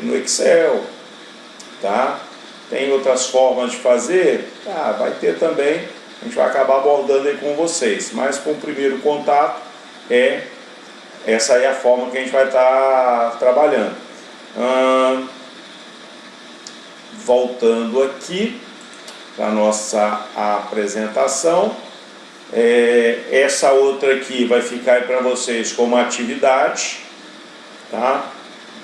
no Excel, tá? Tem outras formas de fazer? Vai ter também, a gente vai acabar abordando aí com vocês, mas com o primeiro contato essa aí é a forma que a gente vai estar trabalhando. Voltando aqui para a nossa apresentação, essa outra aqui vai ficar aí para vocês como atividade, tá?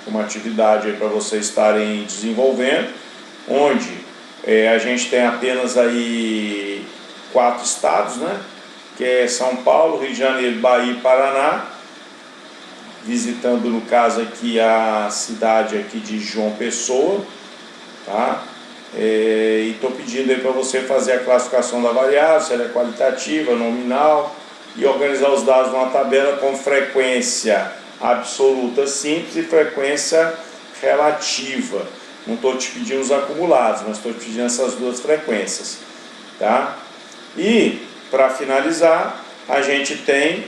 Uma atividade para vocês estarem desenvolvendo, onde a gente tem apenas aí 4 estados, né? Que é São Paulo, Rio de Janeiro, Bahia e Paraná, visitando no caso aqui a cidade aqui de João Pessoa, tá? E estou pedindo aí para você fazer a classificação da variável, se ela é qualitativa, nominal, e organizar os dados numa tabela com frequência absoluta simples e frequência relativa. Não estou te pedindo os acumulados, mas estou te pedindo essas duas frequências, tá? E para finalizar, a gente tem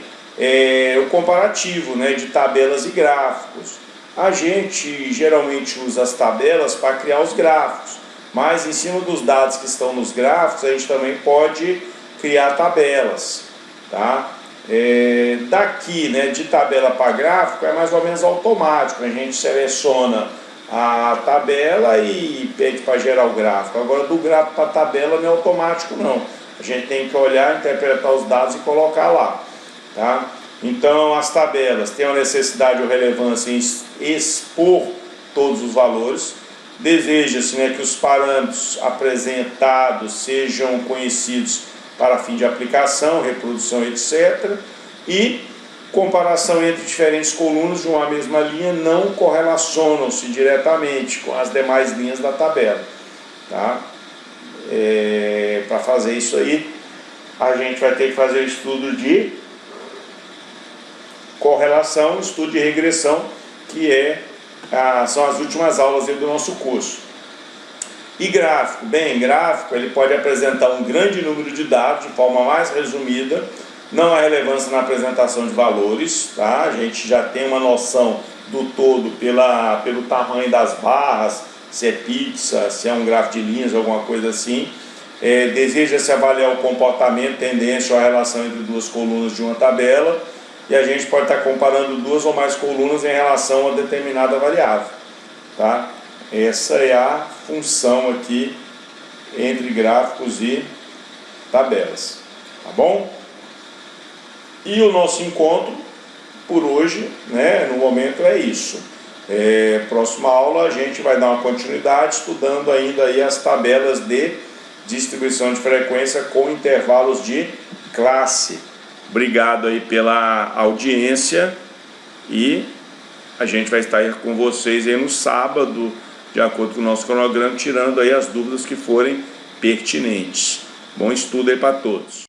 o comparativo, né, de tabelas e gráficos. A gente geralmente usa as tabelas para criar os gráficos, mas em cima dos dados que estão nos gráficos a gente também pode criar tabelas, tá? Daqui, né, de tabela para gráfico é mais ou menos automático, a gente seleciona a tabela e pede para gerar o gráfico. Agora do gráfico para a tabela não é automático não, a gente tem que olhar, interpretar os dados e colocar lá, tá? Então as tabelas têm a necessidade ou relevância em expor todos os valores. Deseja-se, né, que os parâmetros apresentados sejam conhecidos para fim de aplicação, reprodução, etc. E comparação entre diferentes colunas de uma mesma linha não correlacionam-se diretamente com as demais linhas da tabela, tá? Para fazer isso aí, a gente vai ter que fazer o estudo de correlação, estudo de regressão, que são as últimas aulas do nosso curso. E gráfico? Bem, gráfico ele pode apresentar um grande número de dados de forma mais resumida, não há relevância na apresentação de valores, tá? A gente já tem uma noção do todo pelo tamanho das barras, se é pizza, se é um gráfico de linhas, alguma coisa assim. Deseja-se avaliar o comportamento, tendência ou a relação entre duas colunas de uma tabela, e a gente pode estar comparando duas ou mais colunas em relação a determinada variável, tá? Essa é a função aqui entre gráficos e tabelas, tá bom? E o nosso encontro por hoje, né, no momento é isso. Próxima aula a gente vai dar uma continuidade estudando ainda aí as tabelas de distribuição de frequência com intervalos de classe. Obrigado aí pela audiência e a gente vai estar aí com vocês aí no sábado, de acordo com o nosso cronograma, tirando aí as dúvidas que forem pertinentes. Bom estudo aí para todos.